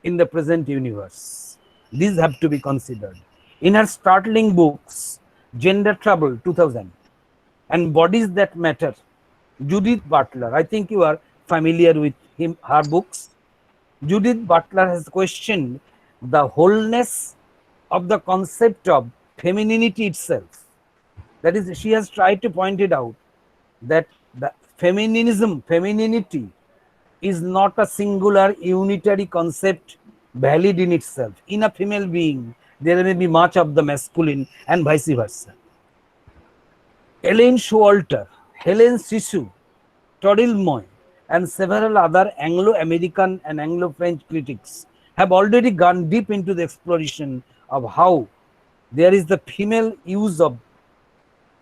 in the present universe. These have to be considered. In her startling books, Gender Trouble 2000 and Bodies That Matter, Judith Butler, I think you are familiar with her books. Judith Butler has questioned the wholeness of the concept of femininity itself. That is, she has tried to point it out that the femininity is not a singular unitary concept valid in itself. In a female being, there may be much of the masculine and vice versa. Elaine Showalter, Helen Sissu, Toril Moy, and several other Anglo-American and Anglo-French critics have already gone deep into the exploration of how there is the female use of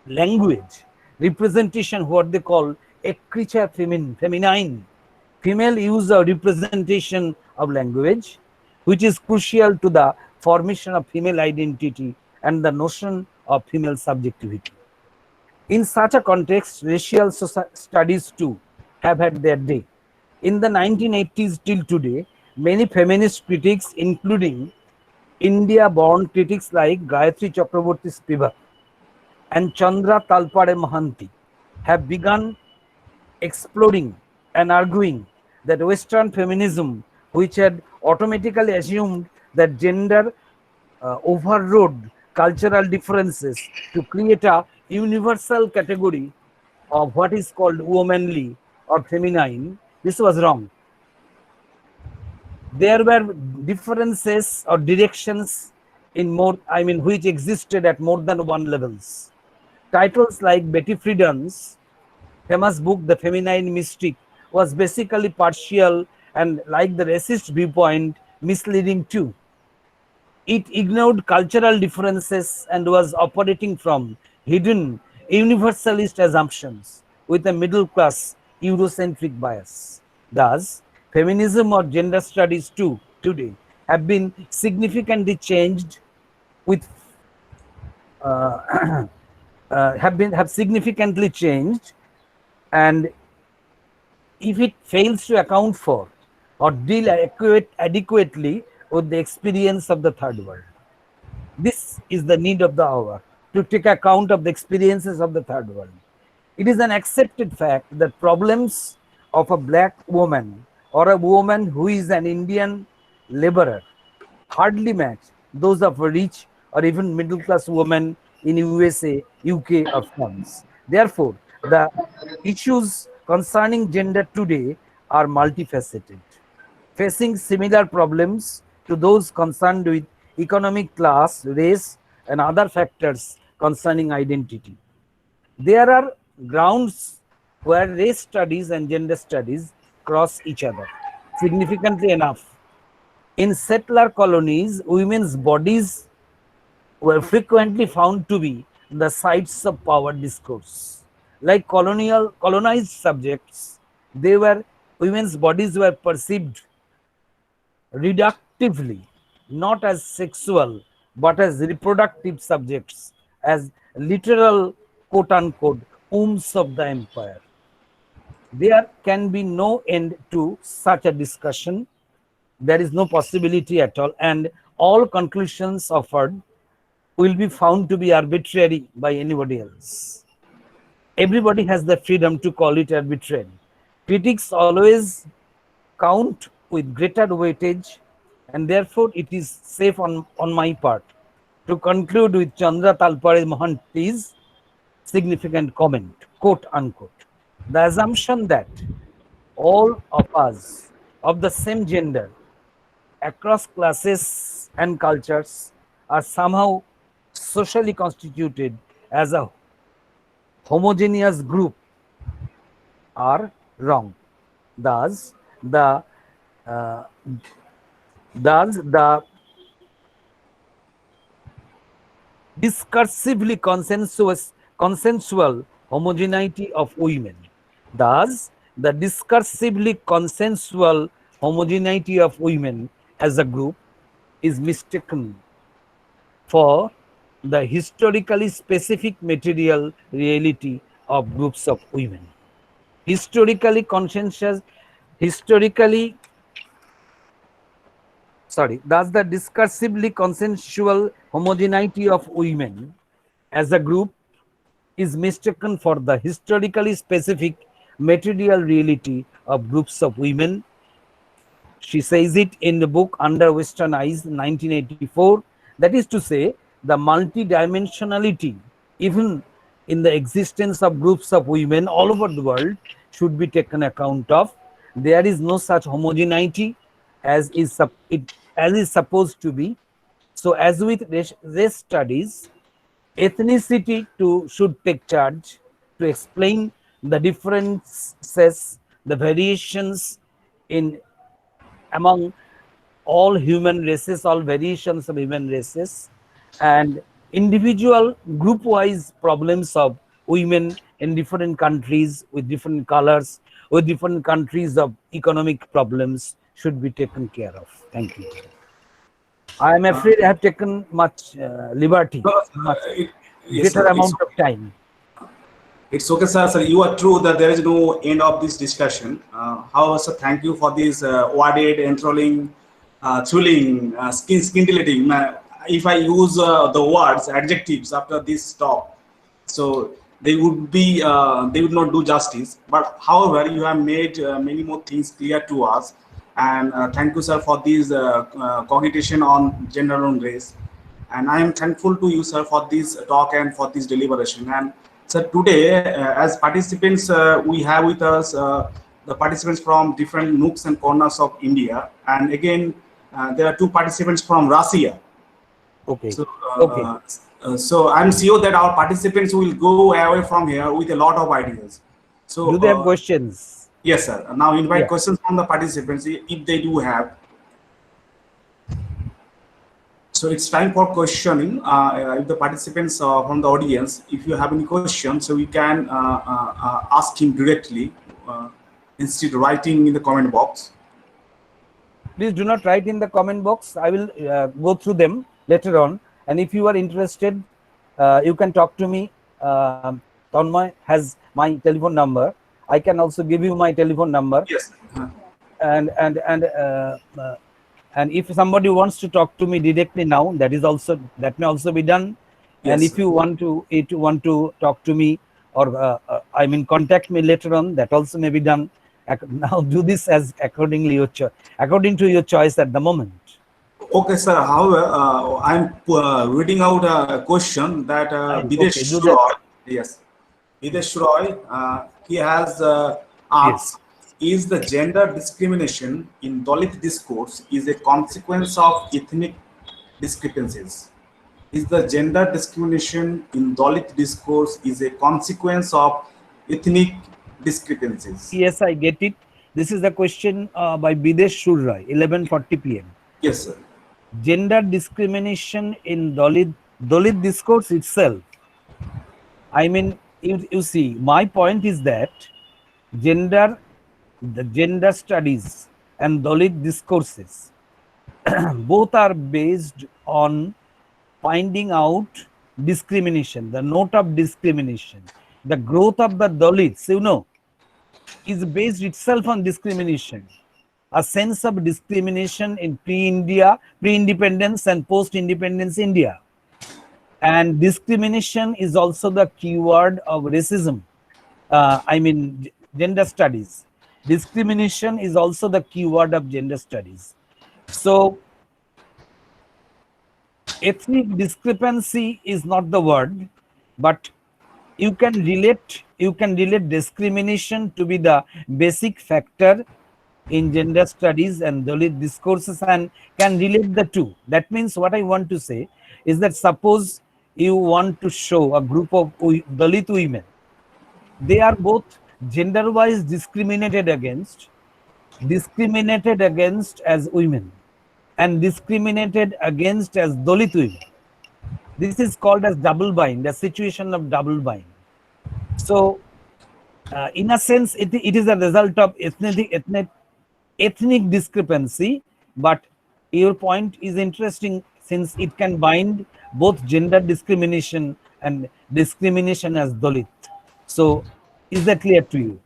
language, representation, what they call écriture feminine, female use of representation of language, which is crucial to the formation of female identity and the notion of female subjectivity. In such a context, racial studies too have had their day. In the 1980s till today, many feminist critics, including India-born critics like Gayatri Chakraborty Spivak and Chandra Talpade Mohanty, have begun exploring and arguing that Western feminism, which had automatically assumed that gender overrode cultural differences to create a universal category of what is called womanly or feminine, this was wrong. There were differences or directions in more, which existed at more than one levels. Titles like Betty Friedan's famous book, The Feminine Mystic, was basically partial and, like the racist viewpoint, misleading too. It ignored cultural differences and was operating from hidden universalist assumptions with a middle class Eurocentric bias. Thus, feminism or gender studies too today have been significantly changed with have significantly changed, and if it fails to account for or deal adequately with the experience of the third world. This is the need of the hour, to take account of the experiences of the third world. It is an accepted fact that problems of a black woman or a woman who is an Indian laborer hardly match those of a rich or even middle class woman in USA, UK, or France. Therefore, the issues concerning gender today are multifaceted, facing similar problems to those concerned with economic class, race, and other factors concerning identity. There are grounds where race studies and gender studies cross each other significantly enough. In settler colonies, women's bodies were frequently found to be the sites of power discourse. Like colonized subjects, women's bodies were perceived reductively, not as sexual, but as reproductive subjects, as literal quote unquote wombs of the empire. There can be no end to such a discussion. There is no possibility at all, and all conclusions offered will be found to be arbitrary by anybody else. Everybody has the freedom to call it arbitrary. Critics always count with greater weightage, and therefore it is safe on my part to conclude with Chandra Talpare Mohanty's significant comment, quote unquote, the assumption that all of us of the same gender across classes and cultures are somehow socially constituted as a homogeneous group are wrong. Thus, the uh, thus the discursively consensual homogeneity of women. Thus, the discursively consensual homogeneity of women as a group is mistaken for the historically specific material reality of groups of women. Historically conscientious, historically, thus the discursively consensual homogeneity of women as a group is mistaken for the historically specific material reality of groups of women. She says it in the book Under Western Eyes, 1984. That is to say, the multidimensionality, even in the existence of groups of women all over the world, should be taken account of. There is no such homogeneity as is supposed to be. So, as with race studies, ethnicity should take charge to explain the differences, the variations in among all human races, all variations of human races, and individual group-wise problems of women in different countries with different colors, with different countries of economic problems should be taken care of. Thank you. I am afraid I have taken much liberty, much Yes, greater sir. amount of time. It's okay, sir. Sir, you are true that there is no end of this discussion. However, sir, thank you for this worded, enthralling, thrilling, scintillating. If I use the words, adjectives after this talk, so they would not do justice. But however, you have made many more things clear to us, and thank you, sir, for this cognition on gender and race. And I am thankful to you, sir, for this talk and for this deliberation. And so today, as participants, we have with us the participants from different nooks and corners of India. And again, there are two participants from Russia. Okay. So, Okay. So I'm sure that our participants will go away from here with a lot of ideas. So, Do they have questions? yes, sir. Now invite Yeah. questions from the participants if they do have. So it's time for questioning. If the participants from the audience, if you have any questions, so we can ask him directly instead of writing in the comment box. Please do not write in the comment box. I will go through them later on. And if you are interested, you can talk to me. Tanmay has my telephone number. I can also give you my telephone number. Yes. And if somebody wants to talk to me directly now, that may also be done. Yes, and if sir. you want to talk to me or contact me later on, that also may be done. Now do this as according to your choice at the moment. Okay, sir. However, I'm reading out a question that Videsh Okay, do that. Roy, yes, Videsh Roy, he has Yes. asked, is the gender discrimination in Dalit discourse is a consequence of ethnic discrepancies? Is the gender discrimination in Dalit discourse is a consequence of ethnic discrepancies? Yes, I get it. This is the question by Bidesh Shurrai, 11:40 p.m. Yes, sir. Gender discrimination in Dalit discourse itself. I mean, you see, my point is that the gender studies and Dalit discourses both are based on finding out discrimination, the note of discrimination. The growth of the Dalits, is based itself on discrimination. A sense of discrimination in pre-independence and post-independence India. And discrimination is also the keyword of racism. Gender studies. Discrimination is also the keyword of gender studies. So, ethnic discrepancy is not the word, but you can relate discrimination to be the basic factor in gender studies and Dalit discourses, and can relate the two. That means what I want to say is that suppose you want to show a group of Dalit women, they are both gender wise discriminated against as women, and discriminated against as Dalit women. This is called as double bind, a situation of double bind. So, in a sense, it is a result of ethnic discrepancy. But your point is interesting, since it can bind both gender discrimination and discrimination as Dalit. So, is that clear to you?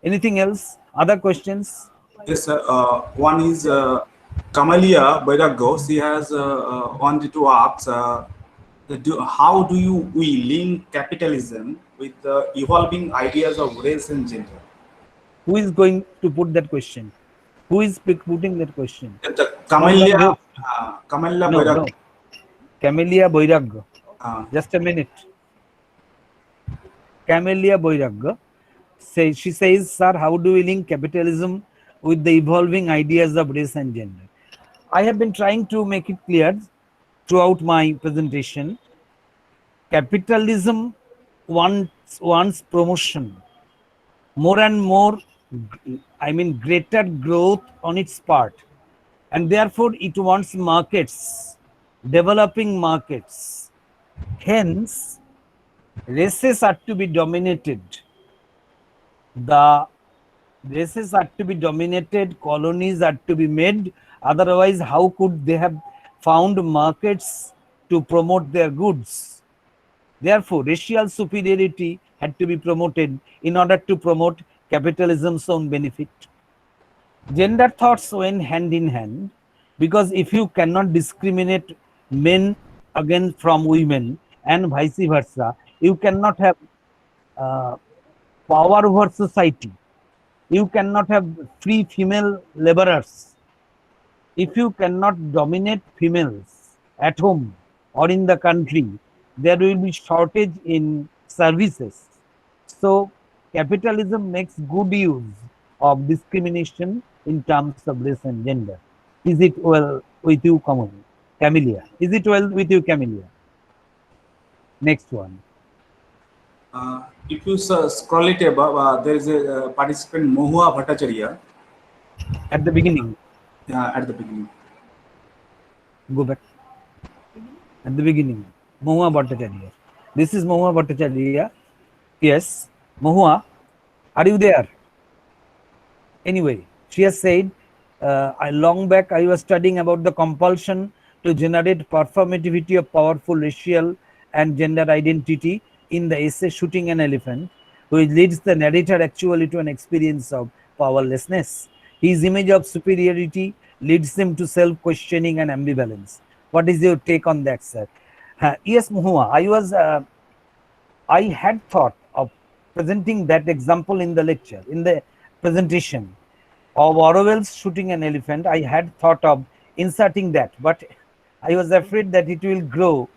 Anything else? Other questions? Yes, sir. One is Kamalia Boydago. She has wanted to ask, how do we link capitalism with the evolving ideas of race and gender? Who is going to put that question? Who is putting that question? The Someone Kamalia, wrote. Kamalia No, Boydago. no. Camellia Boiraggo. Uh, Just a minute. Camellia Boiraggo. She says, sir, how do we link capitalism with the evolving ideas of race and gender? I have been trying to make it clear throughout my presentation. Capitalism wants promotion, more and more, greater growth on its part, and therefore it wants markets, developing markets. Hence, races are to be dominated. The races are to be dominated, colonies are to be made. Otherwise, how could they have found markets to promote their goods? Therefore, racial superiority had to be promoted in order to promote capitalism's own benefit. Gender thoughts went hand in hand, because if you cannot discriminate men against from women and vice versa, you cannot have power over society. You cannot have free female laborers. If you cannot dominate females at home or in the country, there will be shortage in services. So capitalism makes good use of discrimination in terms of race and gender. Is it well with you, Camellia? Is it well with you, Camellia? Next one. if you scroll it above, there is a participant Mohua Bhattacharya At the beginning, at the beginning. go back. At the beginning, Mohua Bhattacharya. This is Mohua Bhattacharya. Yes, Mohua, are you there? Anyway, she has said, long back I was studying about the compulsion to generate performativity of powerful racial and gender identity in the essay Shooting an Elephant, which leads the narrator actually to an experience of powerlessness. His image of superiority leads him to self-questioning and ambivalence. What is your take on that, sir? Yes, Mohua, I had thought of presenting that example in the lecture, in the presentation of Orwell's Shooting an Elephant. I had thought of inserting that, but I was afraid that it will grow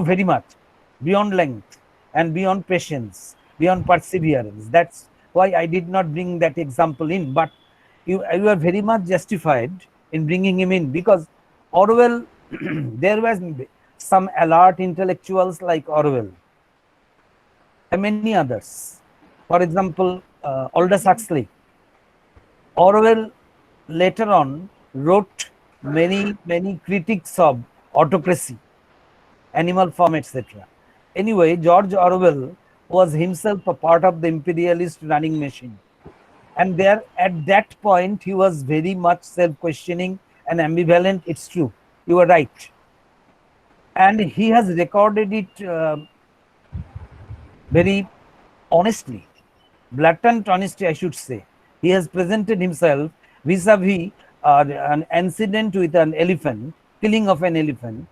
very much beyond length and beyond patience, beyond perseverance. That's why I did not bring that example in. But you are very much justified in bringing him in, because Orwell, there was some alert intellectuals like Orwell and many others. For example, Aldous Huxley. Orwell later on wrote many critiques of autocracy, Animal Farm, etc. Anyway, George Orwell was himself a part of the imperialist running machine. And there, at that point, he was very much self-questioning and ambivalent. It's true. You are right. And he has recorded it very honestly, blatant honesty, I should say. He has presented himself vis-a-vis an incident with an elephant, killing of an elephant.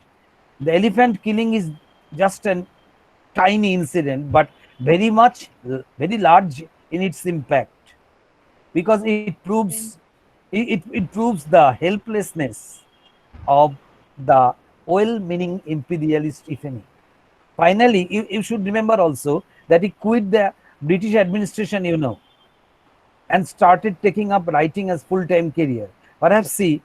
The elephant killing is just a tiny incident, but very large in its impact, because it proves It proves the helplessness of the well-meaning imperialist, if any. Finally, you should remember also that he quit the British administration, and started taking up writing as full-time career. Perhaps he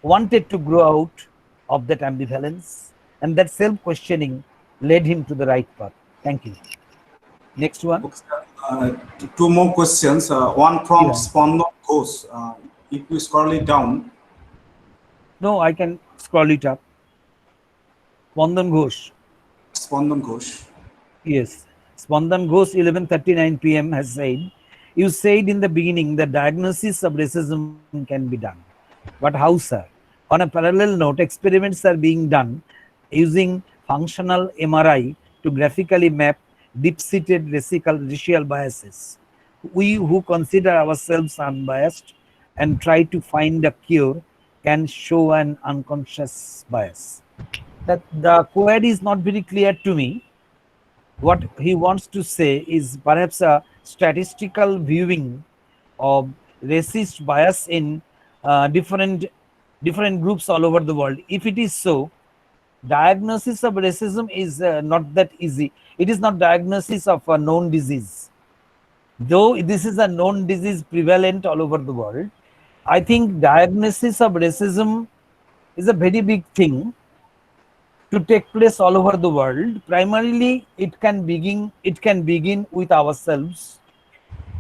wanted to grow out of that ambivalence, and that self-questioning led him to the right path. Thank you. Next one. Okay, sir. Two more questions. One from Yeah. Spandan Ghosh. If you scroll it down, No, I can scroll it up. Spandan Ghosh. Spandan Ghosh. Yes. Spandan Ghosh, 11:39 p.m. has said, you said in the beginning that diagnosis of racism can be done. But how, sir? On a parallel note, experiments are being done using functional MRI to graphically map deep-seated racial biases. We who consider ourselves unbiased and try to find a cure can show an unconscious bias. That the query is not very clear to me. What he wants to say is perhaps a statistical viewing of racist bias in different groups all over the world. If it is so, diagnosis of racism is not that easy. It is not diagnosis of a known disease, though this is a known disease prevalent all over the world. I think diagnosis of racism is a very big thing to take place all over the world. Primarily, it can begin with ourselves.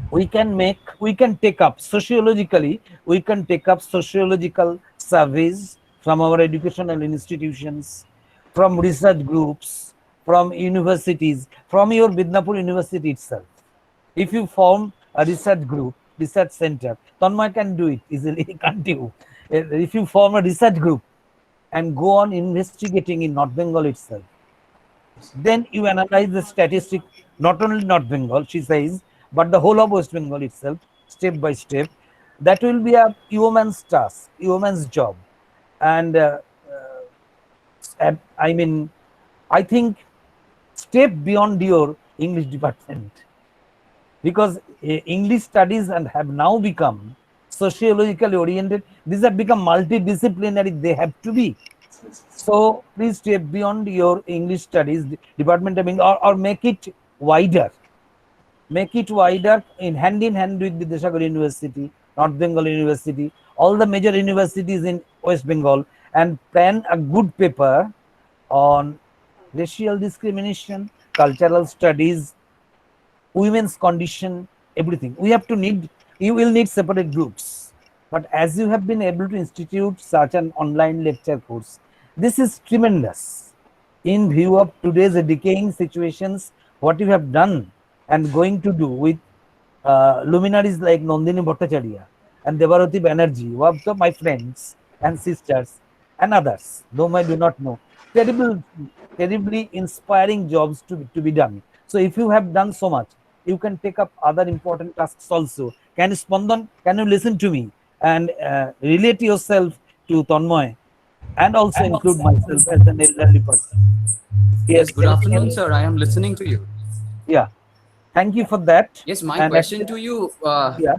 We can take up sociologically, we can take up sociological surveys from our educational institutions, from research groups, from universities, from your Midnapur University itself. If you form a research group, research center, Tanmay can do it easily, can't you? If you form a research group and go on investigating in North Bengal itself, then you analyze the statistic, not only North Bengal, she says, but the whole of West Bengal itself, step by step. That will be a yeoman's task, yeoman's job. And I mean, I think step beyond your English department, because English studies and have now become sociologically oriented. These have become multidisciplinary. They have to be. So please step beyond your English studies department, or make it wider. Make it wider in hand with Vidyasagar University, North Bengal University, all the major universities in West Bengal, and plan a good paper on racial discrimination, cultural studies, women's condition, everything. You will need separate groups. But as you have been able to institute such an online lecture course, this is tremendous. In view of today's decaying situations, what you have done and going to do with luminaries like Nandini Bhattacharya and Devarati Banerjee, one of my friends and sisters and others, whom I do not know, terribly inspiring jobs to be done. So if you have done so much, you can take up other important tasks also. Can you, Spandan, can you listen to me and relate yourself to Tanmoy, and also include myself as an elderly person? Yes, Yes, good can you hear afternoon, me? sir. I am listening to you. Yeah. Thank you for that. Yes, my And question to you yeah,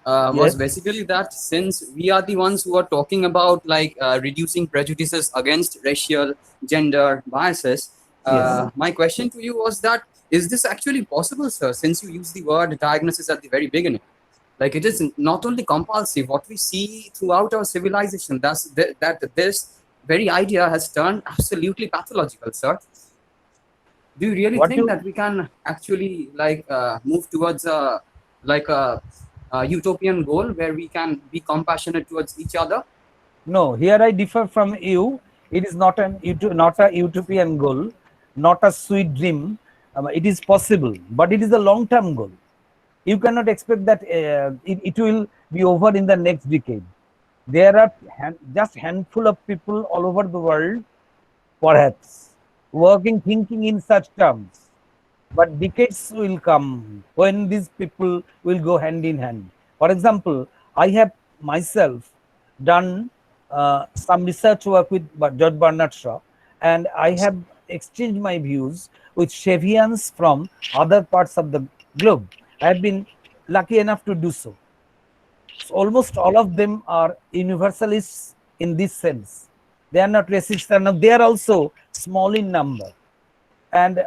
was yes, basically that since we are the ones who are talking about like reducing prejudices against racial, gender biases, yes. my question to you was that is this actually possible, sir? Since you use the word diagnosis at the very beginning, like it is not only compulsive. What we see throughout our civilization, that this very idea has turned absolutely pathological, sir. Do you really What think you that we can actually like move towards a utopian goal where we can be compassionate towards each other? No, here I differ from you. It is not a utopian goal, not a sweet dream. It is possible, but it is a long-term goal. You cannot expect that it will be over in the next decade. There are just handful of people all over the world, perhaps, thinking in such terms. But decades will come when these people will go hand in hand. For example, I have myself done some research work with George Bernard Shaw, and I have exchanged my views with Chevians from other parts of the globe. I have been lucky enough to do so. almost all of them are universalists in this sense. They are not racist, and they are also small in number. And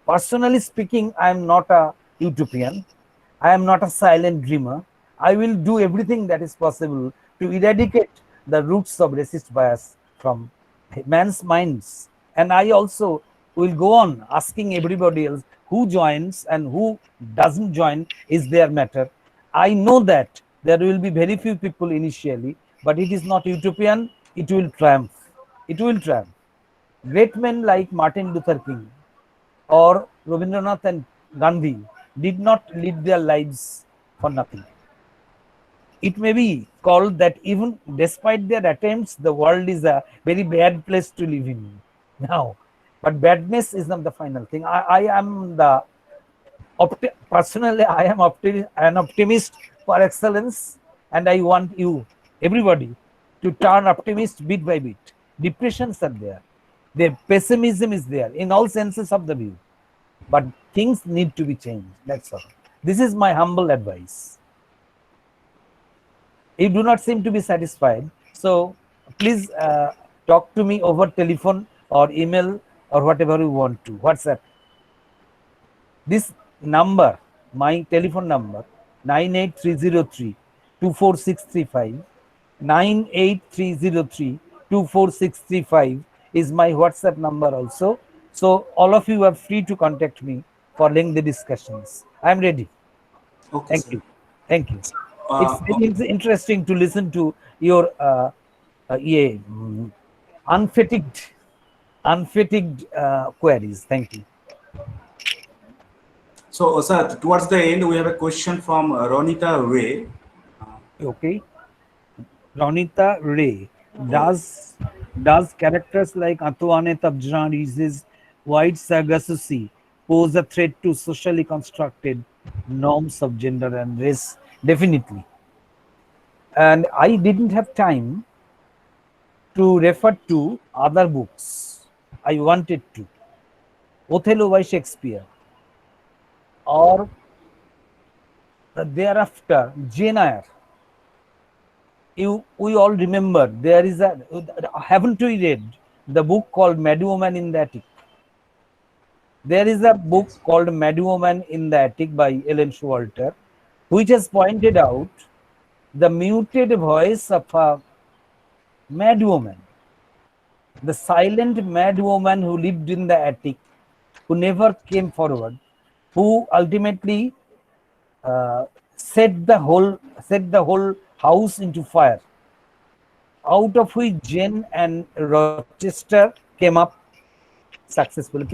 personally speaking, I am not a utopian. I am not a silent dreamer. I will do everything that is possible to eradicate the roots of racist bias from man's minds. And I also will go on asking everybody else who joins and who doesn't join is their matter. I know that there will be very few people initially, but it is not utopian. It will triumph. It will triumph. Great men like Martin Luther King or Rabindranath and Gandhi did not lead their lives for nothing. It may be called that even despite their attempts, the world is a very bad place to live in now. But badness is not the final thing. I am the personally, I am an optimist for excellence, and I want you, everybody, to turn optimist bit by bit. Depressions are there, the pessimism is there in all senses of the view, but things need to be changed. That's all. This is my humble advice. You do not seem to be satisfied, so please talk to me over telephone or email or whatever you want to. WhatsApp. This number, my telephone number, 98303 24635, 98303 24635 is my WhatsApp number also. So all of you are free to contact me for lengthy discussions. I am ready. Okay, Thank sir. you. Thank you. Uh, It's interesting to listen to your unfatigued queries. Thank you. so, sir, towards the end, we have a question from Ronita Ray. Okay. Ronita Ray, Oh, does characters like Antoinette of Jean-Ries's White Sargassy pose a threat to socially constructed norms of gender and race? Definitely. And I didn't have time to refer to other books. I wanted to. Othello by Shakespeare, or thereafter Jane Eyre. We all remember there is a, haven't we read the book called Mad Woman in the Attic? There is a book yes. called Mad Woman in the Attic by Ellen Showalter, which has pointed out the muted voice of a mad woman, the silent mad woman who lived in the attic, who never came forward, who ultimately set the whole house into fire, out of which Jane and Rochester came out successfully.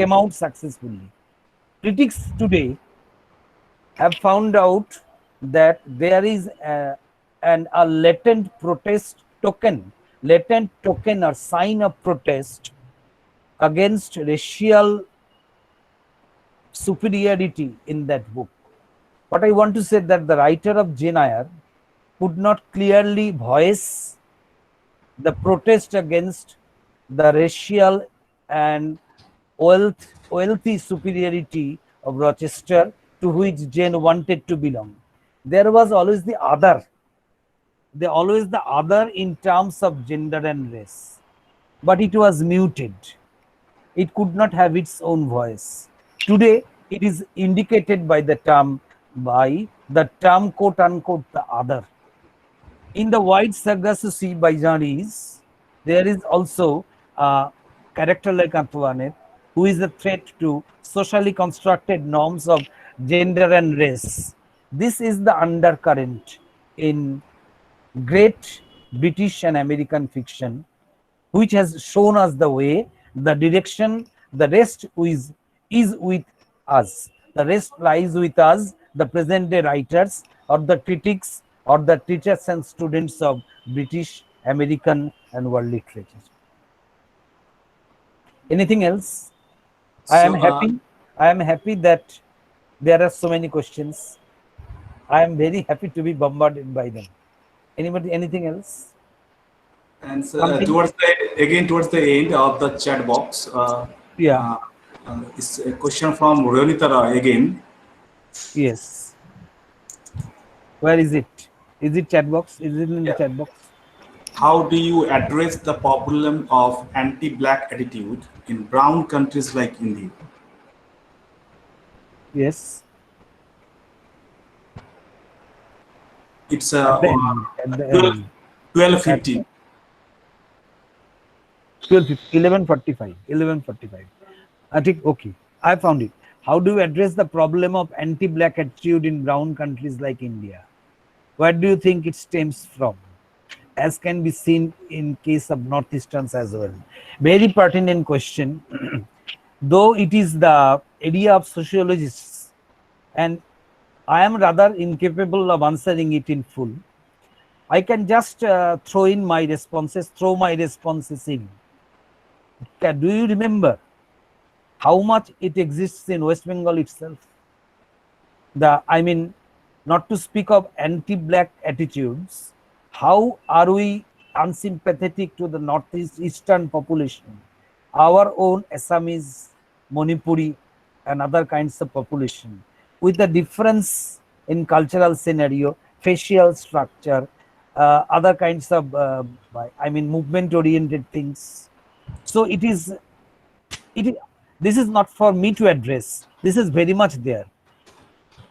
Critics today have found out that there is a latent token or sign of protest against racial superiority in that book. What I want to say that the writer of Jane Eyre could not clearly voice the protest against the racial and wealthy superiority of Rochester to which Jane wanted to belong. There was always the other, in terms of gender and race, but it was muted. It could not have its own voice. Today, it is indicated by the term quote unquote the other. In the White Sargassy by Jean-Rhys, there is also a character like Antoinette, who is a threat to socially constructed norms of gender and race. This is the undercurrent in great British and American fiction, which has shown us the way, the direction. The rest is with us. The rest lies with us, the present day writers or the critics or the teachers and students of British, American, and world literature. Anything else? I am So, happy. I am happy that there are so many questions. I am very happy to be bombarded by them. Anybody? Anything else? and Something? towards the end of the chat box, Yeah. uh, it's a question from Ronita Ray again. Yes. Where is it? Is it chat box? Is it in the Yeah. chat box? How do you address the problem of anti-black attitude in brown countries like India? Yes. It's At the end. At the 12, end. 12:50. 11:45. 11:45. I think okay. I found it. How do you address the problem of anti-black attitude in brown countries like India? Where do you think it stems from? As can be seen in case of Northeasterns as well. Very pertinent question. Though it is the area of sociologists, and I am rather incapable of answering it in full. I can just throw my responses in. Do you remember how much it exists in West Bengal itself? I mean, not to speak of anti-black attitudes, how are we unsympathetic to the northeastern population, our own Assamese, Manipuri, and other kinds of population, with the difference in cultural scenario, facial structure, other kinds of, movement-oriented things. So it is. This is not for me to address. This is very much there.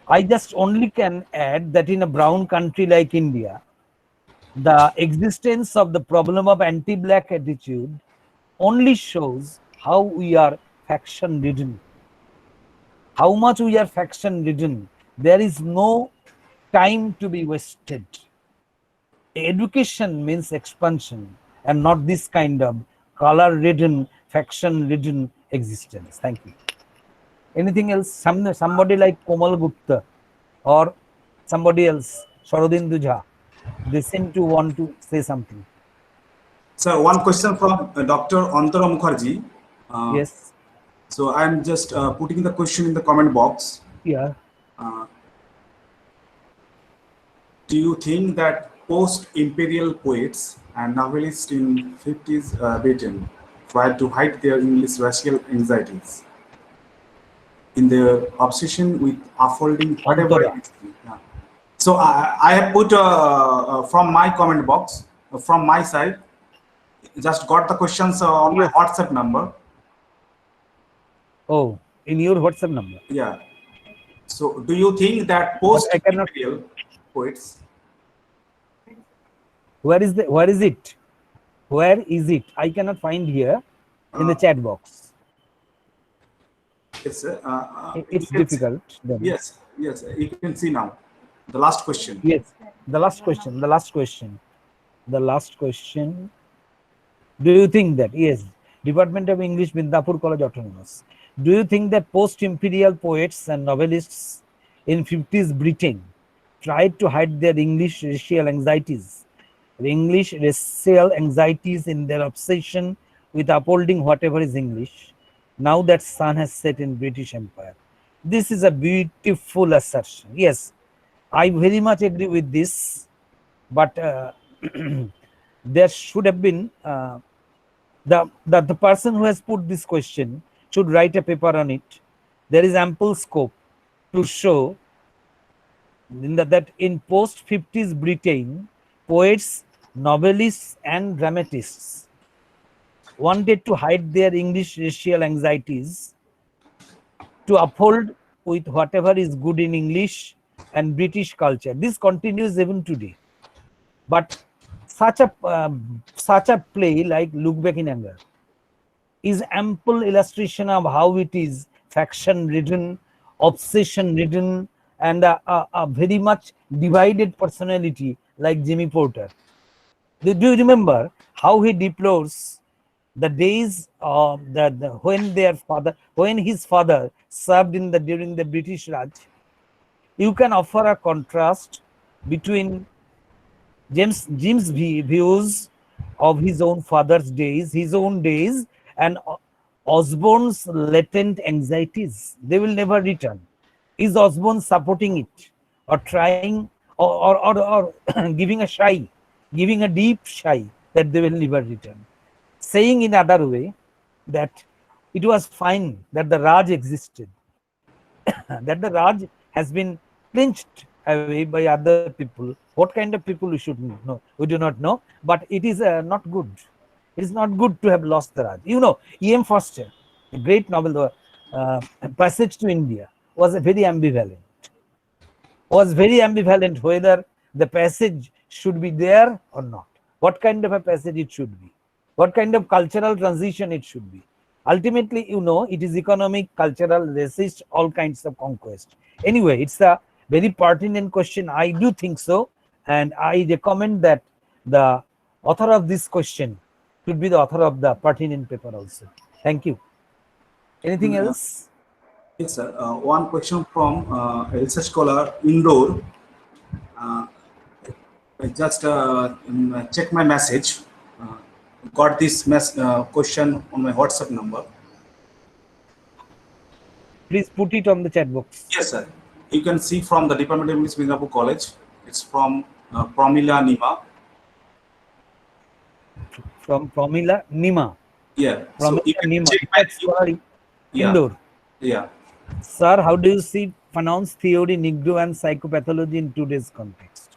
I just only can add that in a brown country like India, the existence of the problem of anti-black attitude only shows how we are faction ridden. How much we are faction ridden. There is no time to be wasted. Education means expansion and not this kind of color ridden, faction ridden existence. Thank you. Anything else? Somebody like Komal Gupta or somebody else, Sharodindu Jha, they seem to want to say something. So one question from Dr. Antara Mukherjee. Yes. So I'm just putting the question in the comment box. Yeah. Do you think that post-imperial poets and novelists in 50s Britain tried to hide their English racial anxieties in their obsession with unfolding whatever it is? Yeah. So I have put from my comment box, from my side, just got the questions on my WhatsApp number. Oh, in your WhatsApp number. Yeah. So do you think that post-imperial poets? Where is it? Where is it? I cannot find here in the chat box. It's difficult. Yes, you can see now. The last question. Yes, the last question. Do you think that, yes, Department of English, Midnapur College Autonomous, do you think that post-imperial poets and novelists in 50s Britain tried to hide their English racial anxieties in their obsession with upholding whatever is English, now that sun has set in British Empire? This is a beautiful assertion. Yes, I very much agree with this, but there should have been the person who has put this question should write a paper on it. There is ample scope to show that in post-50s Britain, poets, novelists, and dramatists wanted to hide their English racial anxieties to uphold with whatever is good in English and British culture. This continues even today. But such a play like Look Back in Anger is ample illustration of how it is faction-ridden, obsession-ridden, and a very much divided personality like Jimmy Porter. Do you remember how he deplores the days when his father served during the British Raj? You can offer a contrast between Jim's views of his own father's days, his own days, and Osborne's latent anxieties. They will never return. Is Osborne supporting it or trying or giving a deep sigh that they will never return? Saying in other way that it was fine that the Raj existed, that the Raj has been clinched away by other people. What kind of people we should know? We do not know, but it is not good. It is not good to have lost the Raj. You know, E.M. Forster, a great novel, the Passage to India, was a very ambivalent. Was very ambivalent whether the passage should be there or not. What kind of a passage it should be? What kind of cultural transition it should be? Ultimately, you know, it is economic, cultural, racist, all kinds of conquest. Anyway, it's a very pertinent question. I do think so, and I recommend that the author of this question should be the author of the pertinent paper also. Thank you. Anything else? Yes, sir. One question from a research scholar, Indore. I just check my message. Got this question on my WhatsApp number. Please put it on the chat box. Yes, sir. You can see from the Department of English, Midnapur College. It's from Pramila Nima. From Pramila Nima. Yeah. Pramila So you can Nima. check That's sorry. yeah. Indore. Yeah. Sir, how do you see Fanon's theory, Negro and psychopathology in today's context?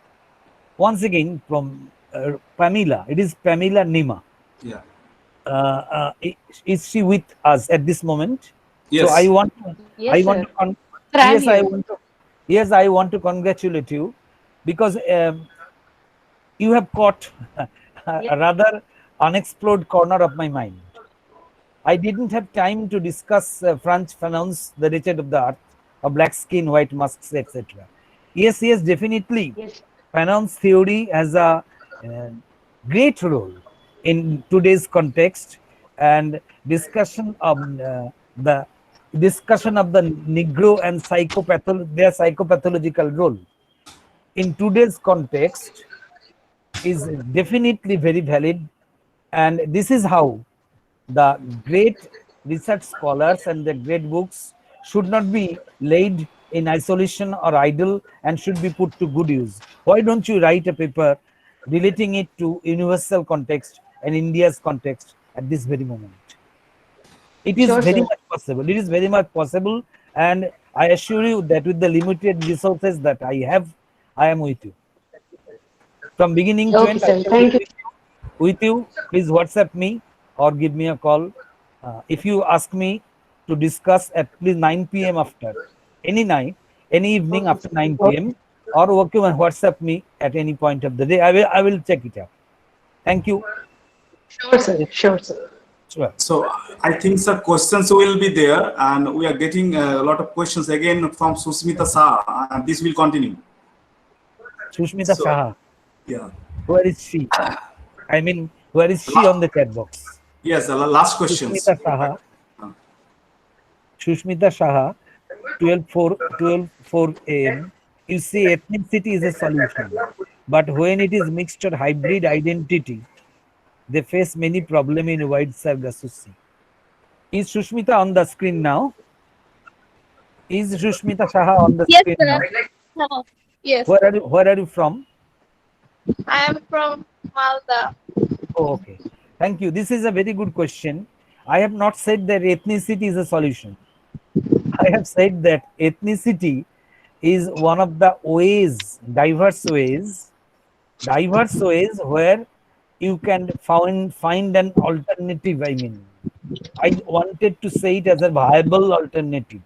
Once again, from Pamela, it is Pamela Nima. Yeah. Is she with us at this moment? Yes. So I want to, Yes, I sir. want to, I'm yes, I here. want to, yes, I want to congratulate you because you have caught a rather unexplored corner of my mind. I didn't have time to discuss Frantz Fanon's The Wretched of the Earth, or Black Skin, White Masks, etc. Yes, definitely. Yes. Fanon's theory has a great role in today's context, and discussion of the Negro and their psychopathological role in today's context is definitely very valid, and this is how the great research scholars and the great books should not be laid in isolation or idle and should be put to good use. Why don't you write a paper relating it to universal context and India's context at this very moment? It is Sure, very sir. much possible. It is very much possible, and I assure you that with the limited resources that I have, I am with you. From beginning to Okay, end, sir. I shall Thank be you. with you. Please WhatsApp me or give me a call. If you ask me to discuss at least 9 p.m. after any night, any evening after 9 p.m. or okay, WhatsApp me at any point of the day. I will check it out. Thank you. Sure, sir. Sure, sir. Sure. So I think the questions will be there, and we are getting a lot of questions again from Susmita Shah, and this will continue. Sushmita So, Saha, yeah. where is she? I mean, where is she on the chat box? Yes, the last questions. Sushmita Saha. Sushmita Saha, 12:4 a.m. You say ethnicity is a solution, but when it is mixed or hybrid identity, they face many problems in wide Sargassusi. Is Sushmita on the screen now? Is Sushmita Saha on the Yes, screen sir. now? No. Yes, Where are you from? I am from Malda. Oh, okay. Thank you. This is a very good question. I have not said that ethnicity is a solution. I have said that ethnicity is one of the ways, diverse ways where you can find an alternative. I mean, I wanted to say it as a viable alternative.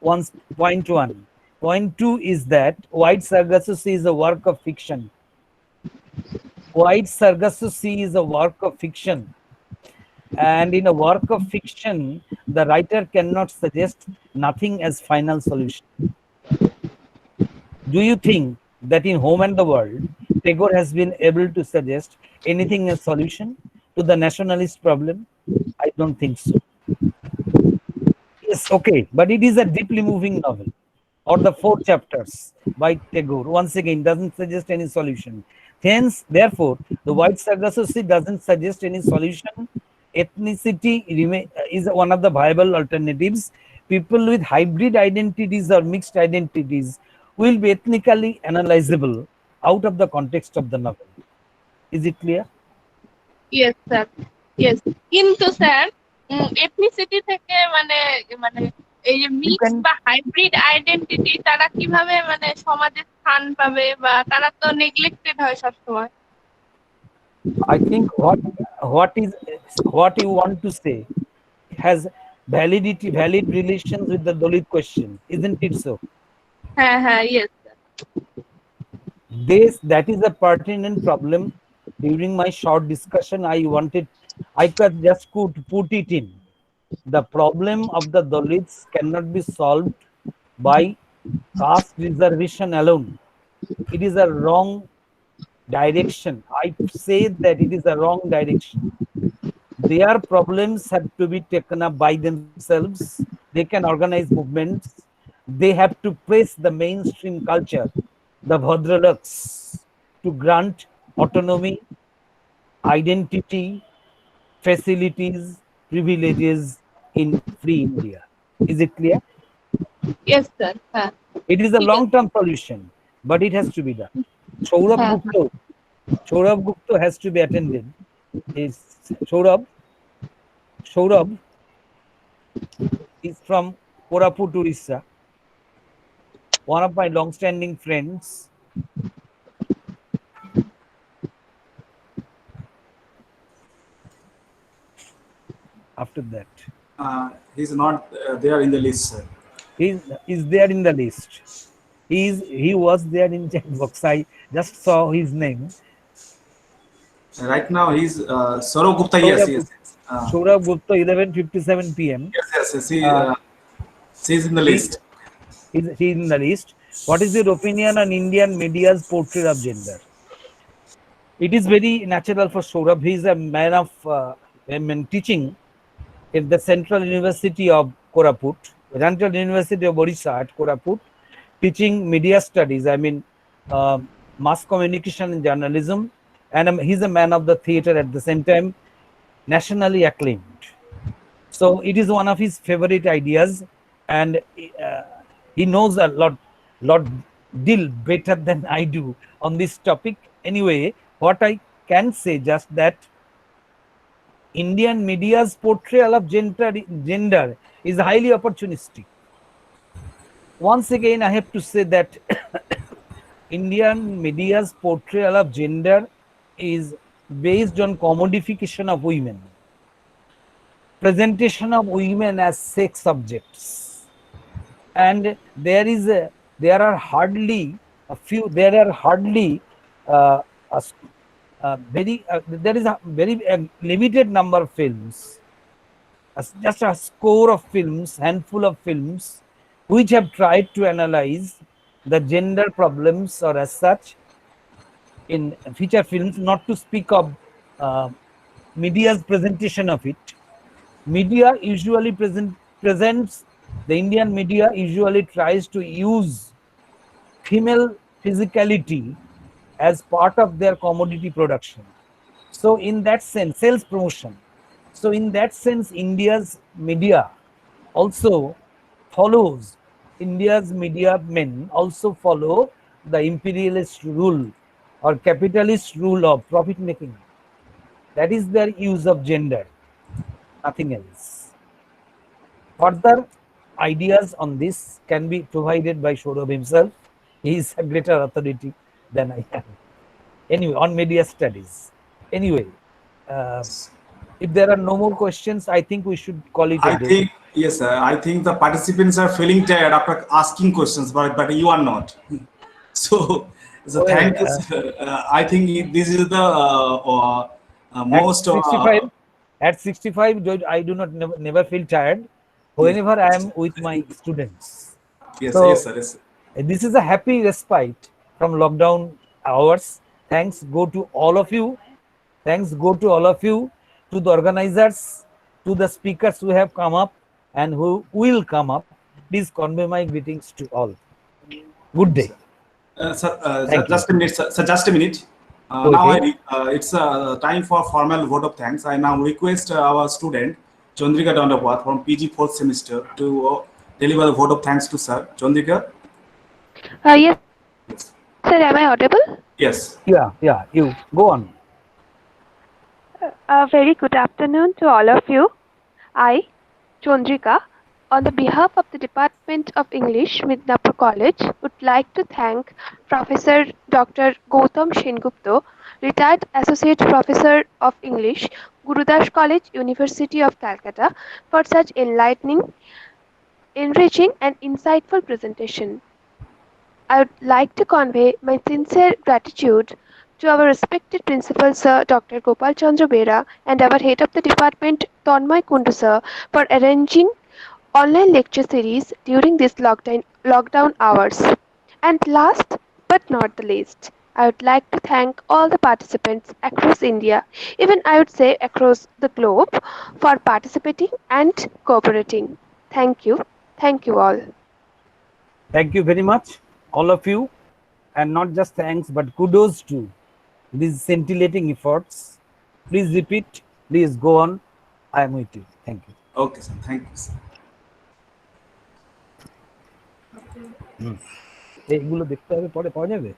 Point one. Point two is that White Sargasso is a work of fiction. White Sargasso is a work of fiction. And in a work of fiction, the writer cannot suggest nothing as final solution. Do you think that in Home and the World, Tagore has been able to suggest anything as solution to the nationalist problem? I don't think so. Yes, okay, but it is a deeply moving novel. Or the 4 chapters by Tagore, once again, doesn't suggest any solution. Hence, therefore, the White Sargasso doesn't suggest any solution. Ethnicity is one of the viable alternatives. People with hybrid identities or mixed identities will be ethnically analyzable out of the context of the novel. Is it clear? Yes, sir. Yes. কিন্তু sir ethnicity থেকে মানে মানে এই যে mix can- বা hybrid identity তারা কিভাবে মানে সমাজে স্থান পাবে বা তারা তো নেগলেক্টেড হয় সবসময়। I think what you want to say has valid relations with the Dalit question, isn't it so? হ্যাঁ হ্যাঁ yes. That is a pertinent problem. During my short discussion, I could put it in. The problem of the Dalits cannot be solved by caste reservation alone. It is a wrong direction. I say that it is a wrong direction. Their problems have to be taken up by themselves. They can organize movements. They have to press the mainstream culture, the Bhadralaks, to grant autonomy, identity, facilities, privileges in free India. Is it clear? Yes sir হ্যাঁ It is a ঠিক আছে। long-term solution, but it has to be done. Saurabh হ্যাঁ Gupta, Saurabh Gupta has to be attended. Is Saurabh is from Koraput, Orissa, one of my long-standing friends. After that, He's not there in the list, sir. he is there in the list. He was there in chat box. I just saw his name. Right now, he's Saurabh Gupta. Yes, Saurabh, yes. Saurabh Gupta, 11:57 p.m. Yes. Uh, She's in the he list. He in the list. What is your opinion on Indian media's portrayal of gender? It is very natural for Saurabh. He is a man of teaching in the Central University of Koraput, Central University of Orissa at Koraput, teaching media studies. Mass communication and journalism, and he's a man of the theater at the same time, nationally acclaimed. So it is one of his favorite ideas, and he knows a lot deal better than I do on this topic. Anyway, what I can say just that Indian media's portrayal of gender is highly opportunistic. Once again, I have to say that Indian media's portrayal of gender is based on commodification of women, presentation of women as sex objects, and there are hardly a few. There are hardly there is a very limited number of films, just a score of films, handful of films, which have tried to analyze the gender problems or as such in feature films, not to speak of media's presentation of it. Media usually presents, the Indian media usually tries to use female physicality as part of their commodity production. So in that sense, sales promotion. So in that sense, India's media also follows, India's media men also follow the imperialist rule or capitalist rule of profit making. That is their use of gender, nothing else. Further ideas on this can be provided by Saurabh himself. He is a greater authority than I am. Anyway, on media studies. Anyway, if there are no more questions, I think we should call it a I day. think yes, sir. I think the participants are feeling tired after asking questions, but you are not. So Well, thank you, sir. I think this is the most. At 65, I do not never feel tired whenever I am with my students. Yes, So, yes, sir. Yes, sir. This is a happy respite from lockdown hours. Thanks go to all of you. Thanks go to all of you, to the organizers, to the speakers who have come up and who will come up. Please convey my greetings to all. Good day. Sir, Thank just a minute, sir. Just a minute. Okay. Now it's time for formal vote of thanks. I now request our student Chandrika Dandapat from PG 4th semester to deliver the vote of thanks to sir. Chandrika. Yes, sir, am I audible? Yes. Yeah, you go on. A very good afternoon to all of you. I, Chandrika, On the behalf of the Department of English, Midnapur College, would like to thank Professor Dr. Gautam Sengupta, retired Associate Professor of English, Gurudas College, University of Calcutta, for such enlightening, enriching, and insightful presentation. I would like to convey my sincere gratitude to our respected Principal Sir Dr. Gopal Chandra Bera and our Head of the Department Tanmay Kundu Sir for arranging online lecture series during these lockdown hours. And last but not the least, I would like to thank all the participants across India, even I would say across the globe, for participating and cooperating. Thank you. Thank you all. Thank you very much, all of you, and not just thanks, but kudos to these scintillating efforts. Please repeat, please go on. I am with you. Thank you. Okay, sir. Thank you, sir. এইগুলো দেখতে হবে, পরে পাওয়া যাবে।